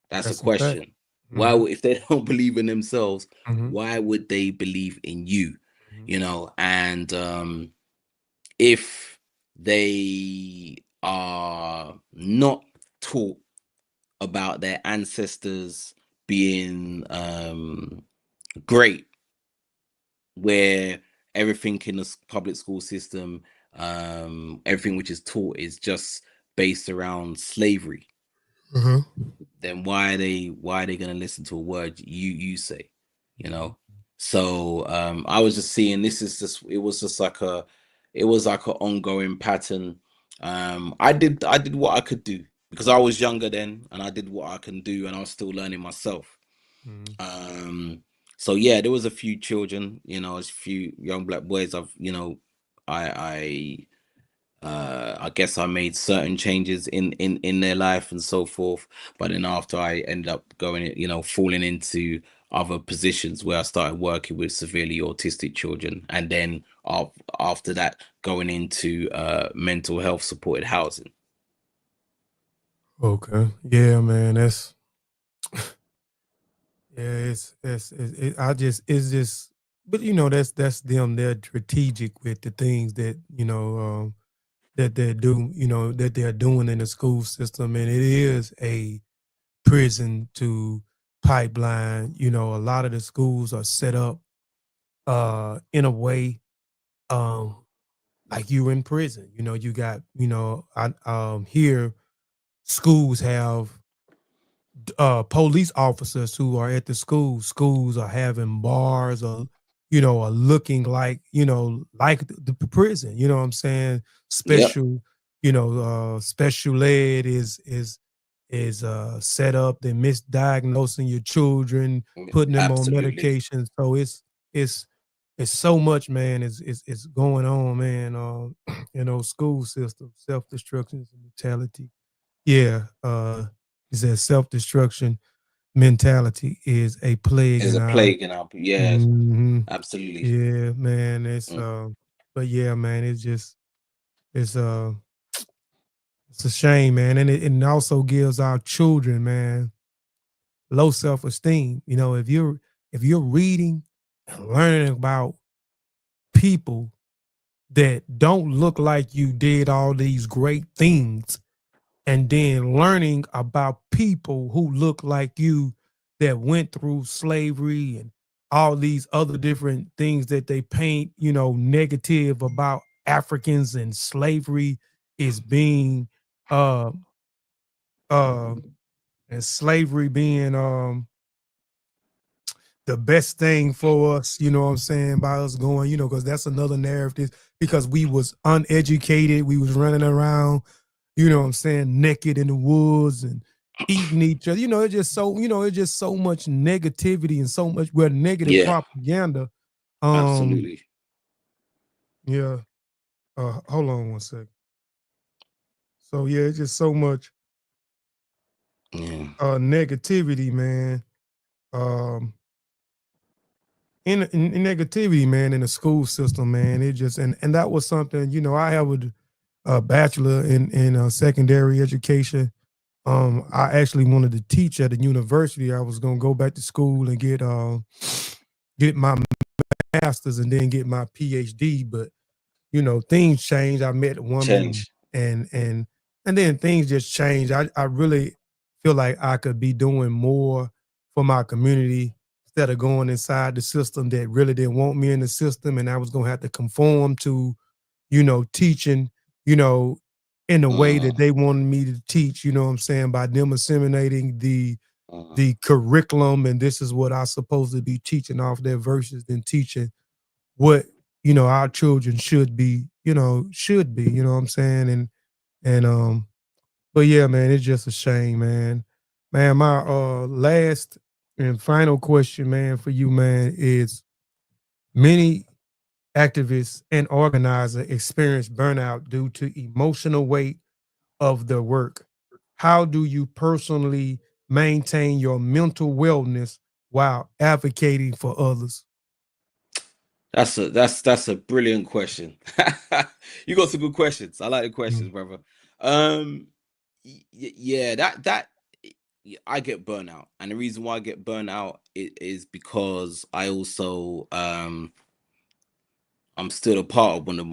That's a That's a fact. question. Why if they don't believe in themselves, Mhm. why would they believe in you? And if they are not taught about their ancestors being great, where everything in the public school system, everything which is taught is just based around slavery, then why are they going to listen to a word you say? So I was just seeing, this is just, it was like an ongoing pattern. I did what I could do, because I was younger then, and I did what I can do, and I was still learning myself. So yeah, there was a few children, a few young black boys. I guess I made certain changes in their life and so forth. But then after, I ended up going, falling into other positions where I started working with severely autistic children, and then after that, going into mental health supported housing. Okay. Yeah, man. That's yeah. It's just. But that's them. They're strategic with the things that that they do. That they're doing in the school system, and it is a prison to pipeline. A lot of the schools are set up in a way um like you're in prison. You got, I here schools have police officers who are at the school. Schools are having bars, or are looking like, like the prison. You know what I'm saying? Yep, Special, special ed is set up. They're misdiagnosing your children, putting them on absolutely. medication. So it's it's so much, man. It's going on, man. School system, self destruction mentality. Yeah, is that self destruction mentality is a plague There's in a our. plague in our, yeah, Mhm. absolutely. Yeah, man. Mm. But yeah, man. It's it's a shame, man, and it also gives our children, man, low self esteem. If you're reading and learning about people that don't look like you did all these great things, and then learning about people who look like you that went through slavery and all these other different things that they paint, negative about Africans and slavery is being uh and slavery being the best thing for us, you know what I'm saying, by us going, you know, because that's another narrative, because we was uneducated, we was running around, you know what I'm saying, naked in the woods and eating each other. You know, it's just so, you know, it's just so much negativity and so much negative Yeah, propaganda. absolutely. Yeah. Hold on one second. So yeah, it's just so much Yeah. negativity, man. Um in negativity, man, in the school system, man. It just and that was something, you know, I have a bachelor in secondary education. I actually wanted to teach at a university. I was gonna go back to school and get my master's and then get my PhD, but you know, things changed. I met a woman Change. and then things just changed. I really feel like I could be doing more for my community instead of going inside the system that really didn't want me in the system, and I was gonna have to conform to, you know, teaching, you know, in the way Uh, that they wanted me to teach, you know what I'm saying, by them disseminating uh, the curriculum, and this is what I'm supposed to be teaching off their verses than teaching what, you know, our children should be, you know what I'm saying? And but yeah, man, it's just a shame, man. Man, my last and final question, man, for you, man, is many activists and organizers experience burnout due to emotional weight of their work. How do you personally maintain your mental wellness while advocating for others? that's a brilliant question. You got some good questions. I like the questions, Mm, brother. Yeah, I get burnout, and the reason why I get burnout is because I also I'm still a part of one of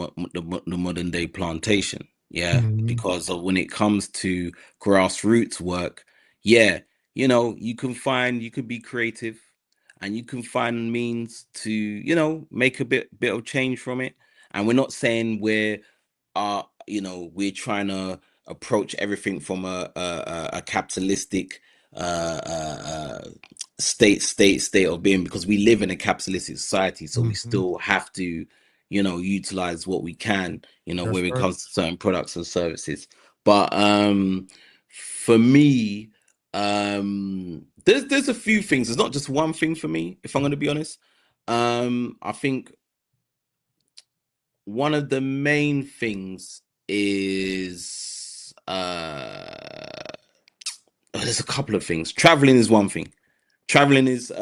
the modern day plantation. Yeah, mhm, because of when it comes to grassroots work, yeah, you know, you can be creative, and you can find means to, you know, make a bit of change from it. And we're not saying you know, we're trying to approach everything from a capitalistic state of being, because we live in a capitalistic society, so we mhm. still have to, you know, utilize what we can, you know, That's when it right. comes to certain products and services. But for me, there's a few things. There's not just one thing for me, if I'm going to be honest. I think one of the main things is there's a couple of things. Traveling is one thing. Traveling is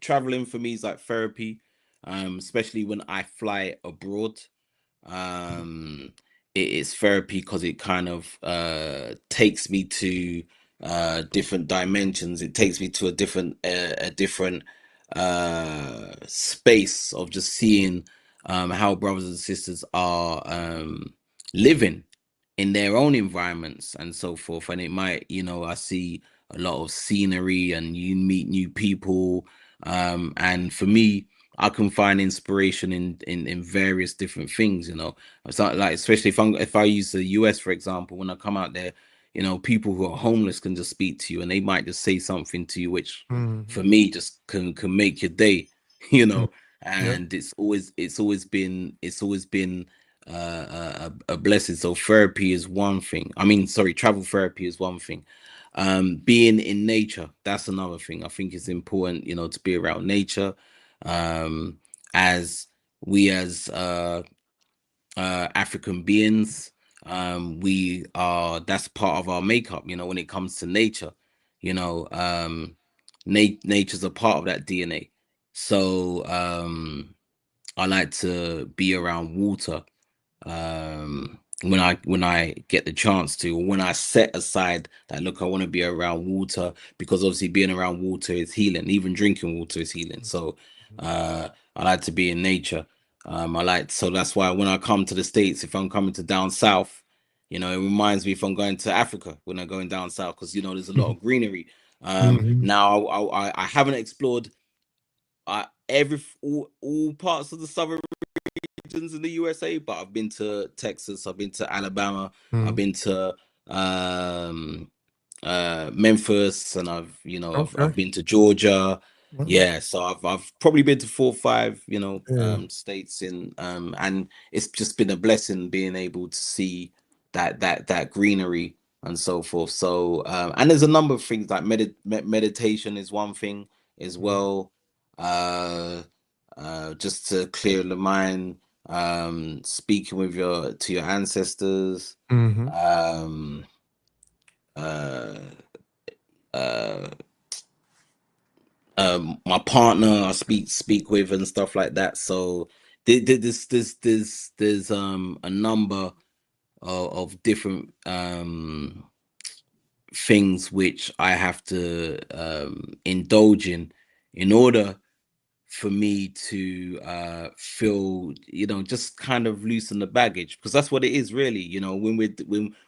traveling for me is like therapy, especially when I fly abroad. um it is therapy because it kind of takes me to different dimensions. It takes me to a different space of just seeing how brothers and sisters are living in their own environments and so forth. And it might, you know, I see a lot of scenery and you meet new people. And for me, I can find inspiration in various different things, you know. It's not like, especially if I use the US for example, when I come out there, you know, people who are homeless can just speak to you, and they might just say something to you which Mhm. for me just can make your day, you Mm. know. Yep. And it's always been a blessing. So therapy is one thing. I mean, sorry, travel therapy is one thing. Being in nature, that's another thing. I think it's important, you know, to be around nature. Um, as we as African beings, we are that's part of our makeup. You know, when it comes to nature, you know, nature's a part of that DNA. So I like to be around water when I get the chance to, or when I set aside that, look, I want to be around water, because obviously being around water is healing. Even drinking water is healing. So I like to be in nature. So that's why when I come to the States, if I'm coming to down south, you know, it reminds me if I'm going to Africa when I'm going down south, because you know there's a lot of greenery. Mhm. Now I haven't explored all parts of the southern regions in the USA, but I've been to Texas, I've been to Alabama, I've Mhm. been to um Memphis, and I've Okay. I've been to Georgia. Well, Yeah, so I've probably been to 4 or 5 yeah. states in and it's just been a blessing being able to see that greenery and so forth. So and there's a number of things like meditation is one thing as well. Just to clear the mind, speaking with your ancestors, Mm-hmm. um uh uh my partner I speak with and stuff like that. So there's a number of different things which I have to indulge in order for me to feel, just kind of loosen the baggage, because that's what it is really.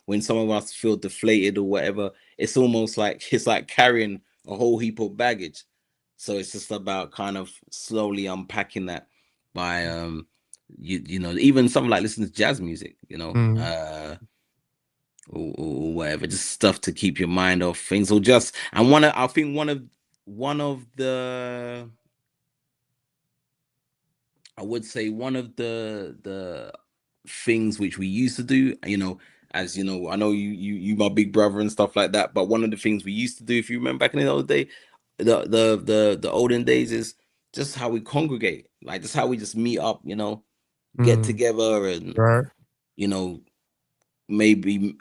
When some of us feel deflated or whatever, it's almost like it's like carrying a whole heap of baggage. So it's just about kind of slowly unpacking that by even something like listening to jazz music, Mm-hmm. or whatever, just stuff to keep your mind off things, or just, and I think one of the I would say one of the things which we used to do, as you know, I know you my big brother and stuff like that, but one of the things we used to do, if you remember back in the old day, the olden days, is just how we congregate, like just how we just meet up, get Mm-hmm. together and Right. you know maybe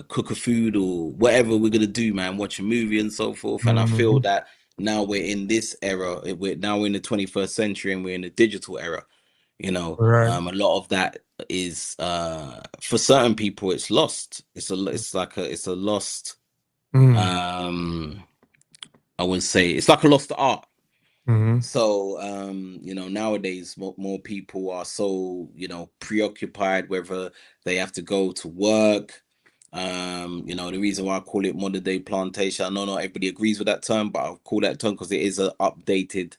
cook a food or whatever we're gonna do, man, watch a movie and so forth. And I feel Mm-hmm. that now we're in this era, we're now in the 21st century, and we're in the digital era. Right. A lot of that is for certain people it's lost. It's a lost, Mm-hmm. um I would say it's like a lost art. Mm-hmm. So nowadays more people are so preoccupied, whether they have to go to work. The reason why I call it modern day plantation, I know not everybody agrees with that term, but I'll call that term because it is an updated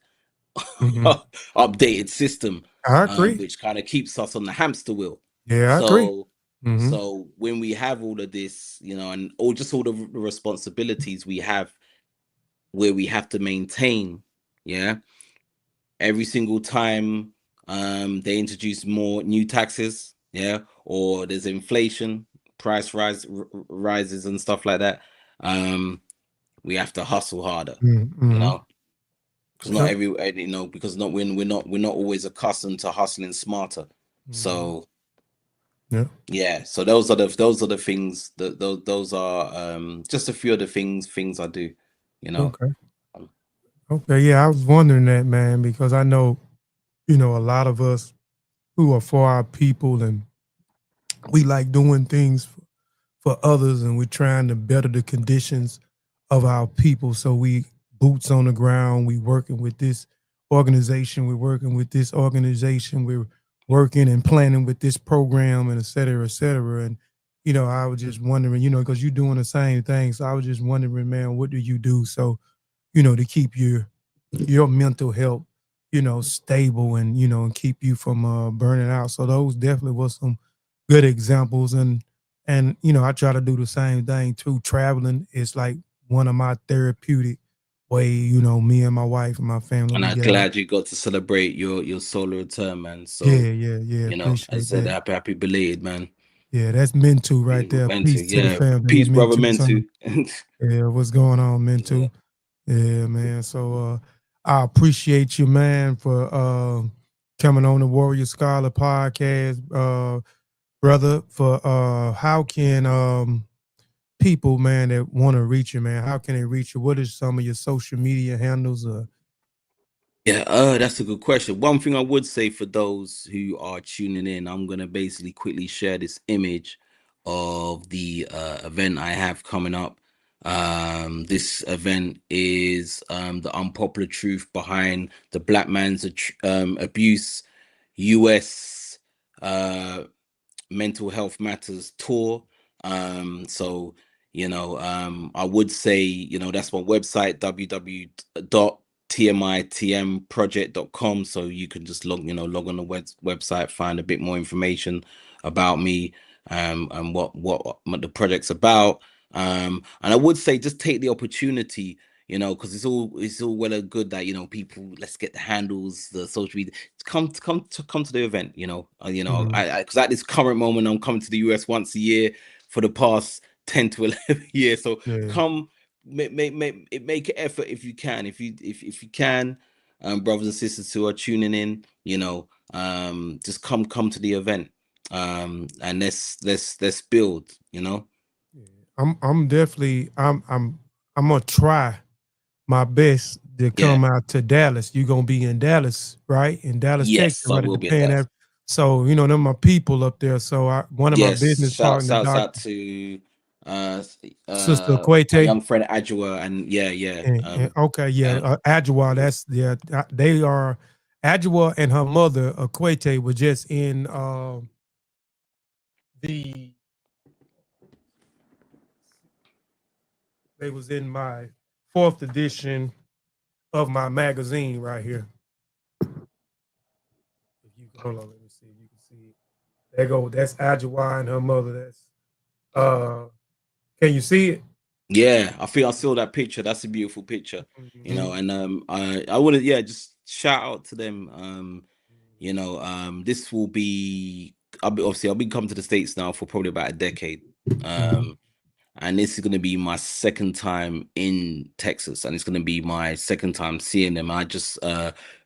Mm-hmm. updated system, I agree. which kind of keeps us on the hamster wheel. Yeah, I agree. So, Mm-hmm. so when we have all of this, and all the responsibilities we have, where we have to maintain, yeah, every single time they introduce more new taxes, yeah, or there's inflation, rises and stuff like that, we have to hustle harder, you Mm-hmm. know because not Yep. every because not when we're not always accustomed to hustling smarter. Mm-hmm. So Yeah. yeah, so those are the things that those are just a few of the things I do, you know Okay. um, Okay. Yeah, I was wondering that, man, because I know, a lot of us who are for our people, and we like doing things for others, and we're trying to better the conditions of our people. So we boots on the ground. We working with this organization. We're working with this organization. We're working and planning with this program, and et cetera, et cetera. And I was just wondering, because you're doing the same thing. So I was just wondering, man, what do you do so to keep your mental health, stable, and and keep you from burning out. So those definitely was some good examples. And I try to do the same thing too. Traveling is like one of my therapeutic way. Me and my wife and my family, and we I'm get out. glad you got to celebrate your solo return, man. Yeah, So yeah, yeah. I Appreciate said that. happy belated, man. Yeah, that's Mentu right there. Mental, Peace to the yeah, family. That peace, brother, Mentu Mental. son. Yeah, what's going on, Yeah. Mentu? Yeah, man. So I appreciate you, man, for coming on the Warrior Scholar podcast, brother. For how can people, man, that want to reach you, man, how can they reach you? What is some of your social media handles? Yeah, that's a good question. One thing I would say for those who are tuning in, I'm gonna basically quickly share this image of the event I have coming up. This event is the unpopular truth behind the Black Man's Abuse US Mental Health Matters tour. So I would say, that's my website, www.tmitmproject.com. So you can just log on the website, find a bit more information about me, and what the project's about. And I would say just take the opportunity, because it's all well and good that people, let's get the handles, the social media, come to the event. I because at this current moment I'm coming to the US once a year for the past 10 to 11 years. So Yeah. come, make an effort if you can, if you can, brothers and sisters who are tuning in, just come to the event, and let's build. I'm definitely I'm gonna try my best to Yeah. come out to Dallas. You're gonna be in Dallas, right? In Dallas, Texas, Yes, I right? will At the be at Pan that. Af. So them my people up there. So one of my Yes, business partners, shouts Doc out to uh Sister my Quete. young friend Adjua, and yeah. And okay, yeah, Um Adjua. That's they are Adjua and her mother, Quete, were just in the they was in my 4th edition of my magazine right here. If you hold on, let me see if you can see it. There go. That's Adjua and her mother. That's can you see it? yeah, I think I saw that picture. That's a beautiful picture. Mhm. And I want to, yeah, just shout out to them. This will be, I've been coming to the States now for probably about a decade. Mhm. And this is going to be my second time in Texas, and it's going to be my second time seeing them. I just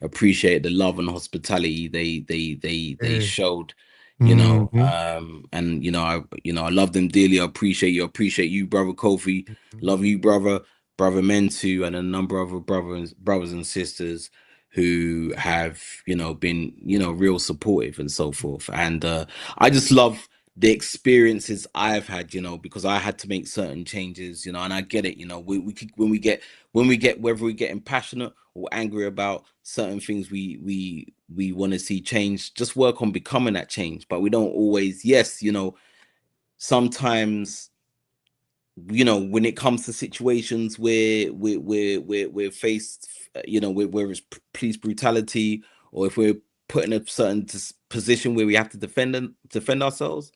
appreciate the love and hospitality they Yeah. showed, Mhm. and I love them dearly. I appreciate you, brother Kofi. Love you, brother Mentu, and a number of other brothers and sisters who have been real supportive and so forth. And I just love the experiences I've had, because I had to make certain changes, and I get it, when we get whether we're getting passionate or angry about certain things, we want to see change, just work on becoming that change. But we don't always, yes, sometimes, when it comes to situations where we're faced, where it's police brutality, or if we're put in a certain position where we have to defend ourselves,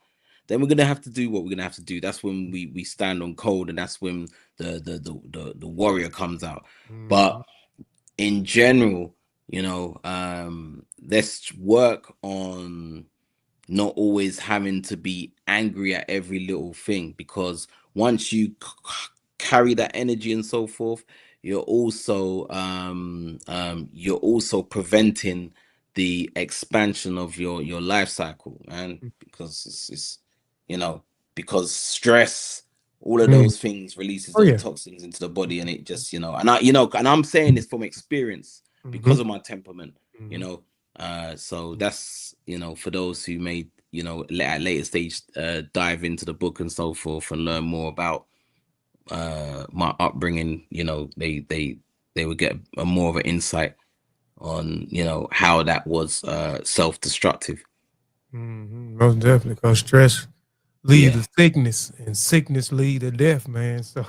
then we're gonna have to do what we're gonna have to do. That's when we stand on code, and that's when the warrior comes out. Mhm. But in general, let's work on not always having to be angry at every little thing, because once you carry that energy and so forth, you're also preventing the expansion of your life cycle, and because it's you know because stress, all of Mhm. those things releases Oh those yeah. toxins into the body, and it just, and I'm saying this from experience because Mhm. of my temperament, you Mhm. know so that's, for those who may, at later stage dive into the book and so forth and learn more about my upbringing, they would get a more of an insight on, how that was self-destructive. Mhm. Most definitely, because stress lead Yeah, to sickness, and sickness lead to death, man. So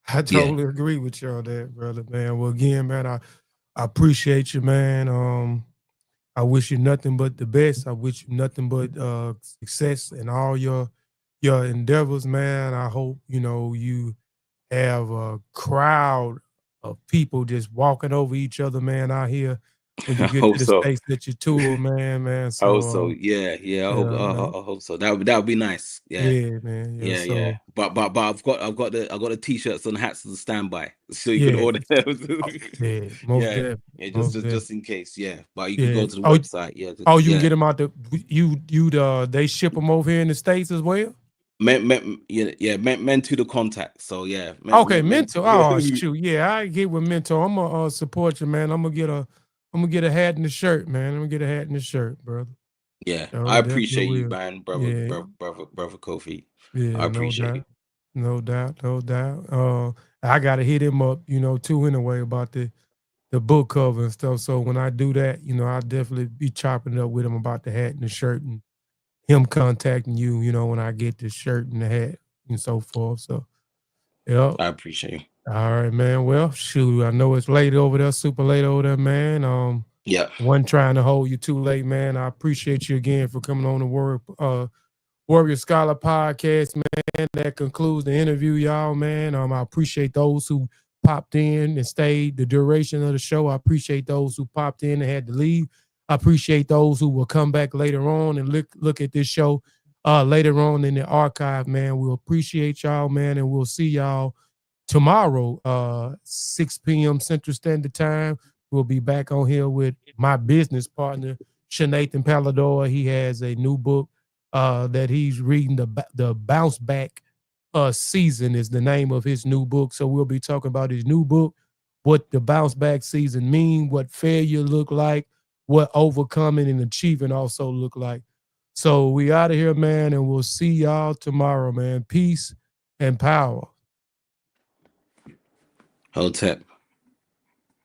I yeah. totally agree with you on that, brother, man. Well, again, man, I appreciate you, man. I wish you nothing but the best. I wish you nothing but success in all your endeavors, man. I hope you have a crowd of people just walking over each other, man, out here when you I get to hope the so. states that you tour, man. I hope So so. Yeah. I hope. yeah, man. I hope so. That would be nice. Yeah. Yeah, man. Yeah. Yeah. So But I've got the t-shirts and hats as a standby, so you can yeah, order them. yeah, most Yeah. definitely, Yeah. Just most just definitely. just in case. Yeah. But you can Yeah. go to the Oh, website. Yeah. oh, you can Yeah. get them out the they ship them over here in the states as well. Men to the contact. So yeah. Okay, Men mentor. Oh shoot, yeah, I get with mentor. I'm gonna support you, man. I'm gonna get a hat and a shirt, man. I'm gonna get a hat and a shirt, brother. Yeah. Oh, I definitely appreciate you, will. man, Yeah, brother Kofi. I yeah, no appreciate you. doubt, no doubt, no doubt. I gotta hit him up, too, anyway, about the book cover and stuff. So when I do that, I'll definitely be chopping it up with him about the hat and the shirt, and him contacting you, when I get the shirt and the hat and so forth. So, yeah. I appreciate you. All right, man. Well, shoot, I know it's late over there, super late over there, man. Yeah. Wasn't trying to hold you too late, man. I appreciate you again for coming on the Warrior Scholar Podcast, man. That concludes the interview, y'all, man. I appreciate those who popped in and stayed the duration of the show. I appreciate those who popped in and had to leave. I appreciate those who will come back later on and look at this show later on in the archive, man. We'll appreciate y'all, man, and we'll see y'all tomorrow, 6 p.m. Central Standard Time. We'll be back on here with my business partner, Shanathan Palador. He has a new book that he's reading. The Bounce Back Season is the name of his new book. So we'll be talking about his new book, what the bounce back season mean, what failure look like, what overcoming and achieving also look like. So we out of here, man, and we'll see y'all tomorrow, man. Peace and power. Hotep.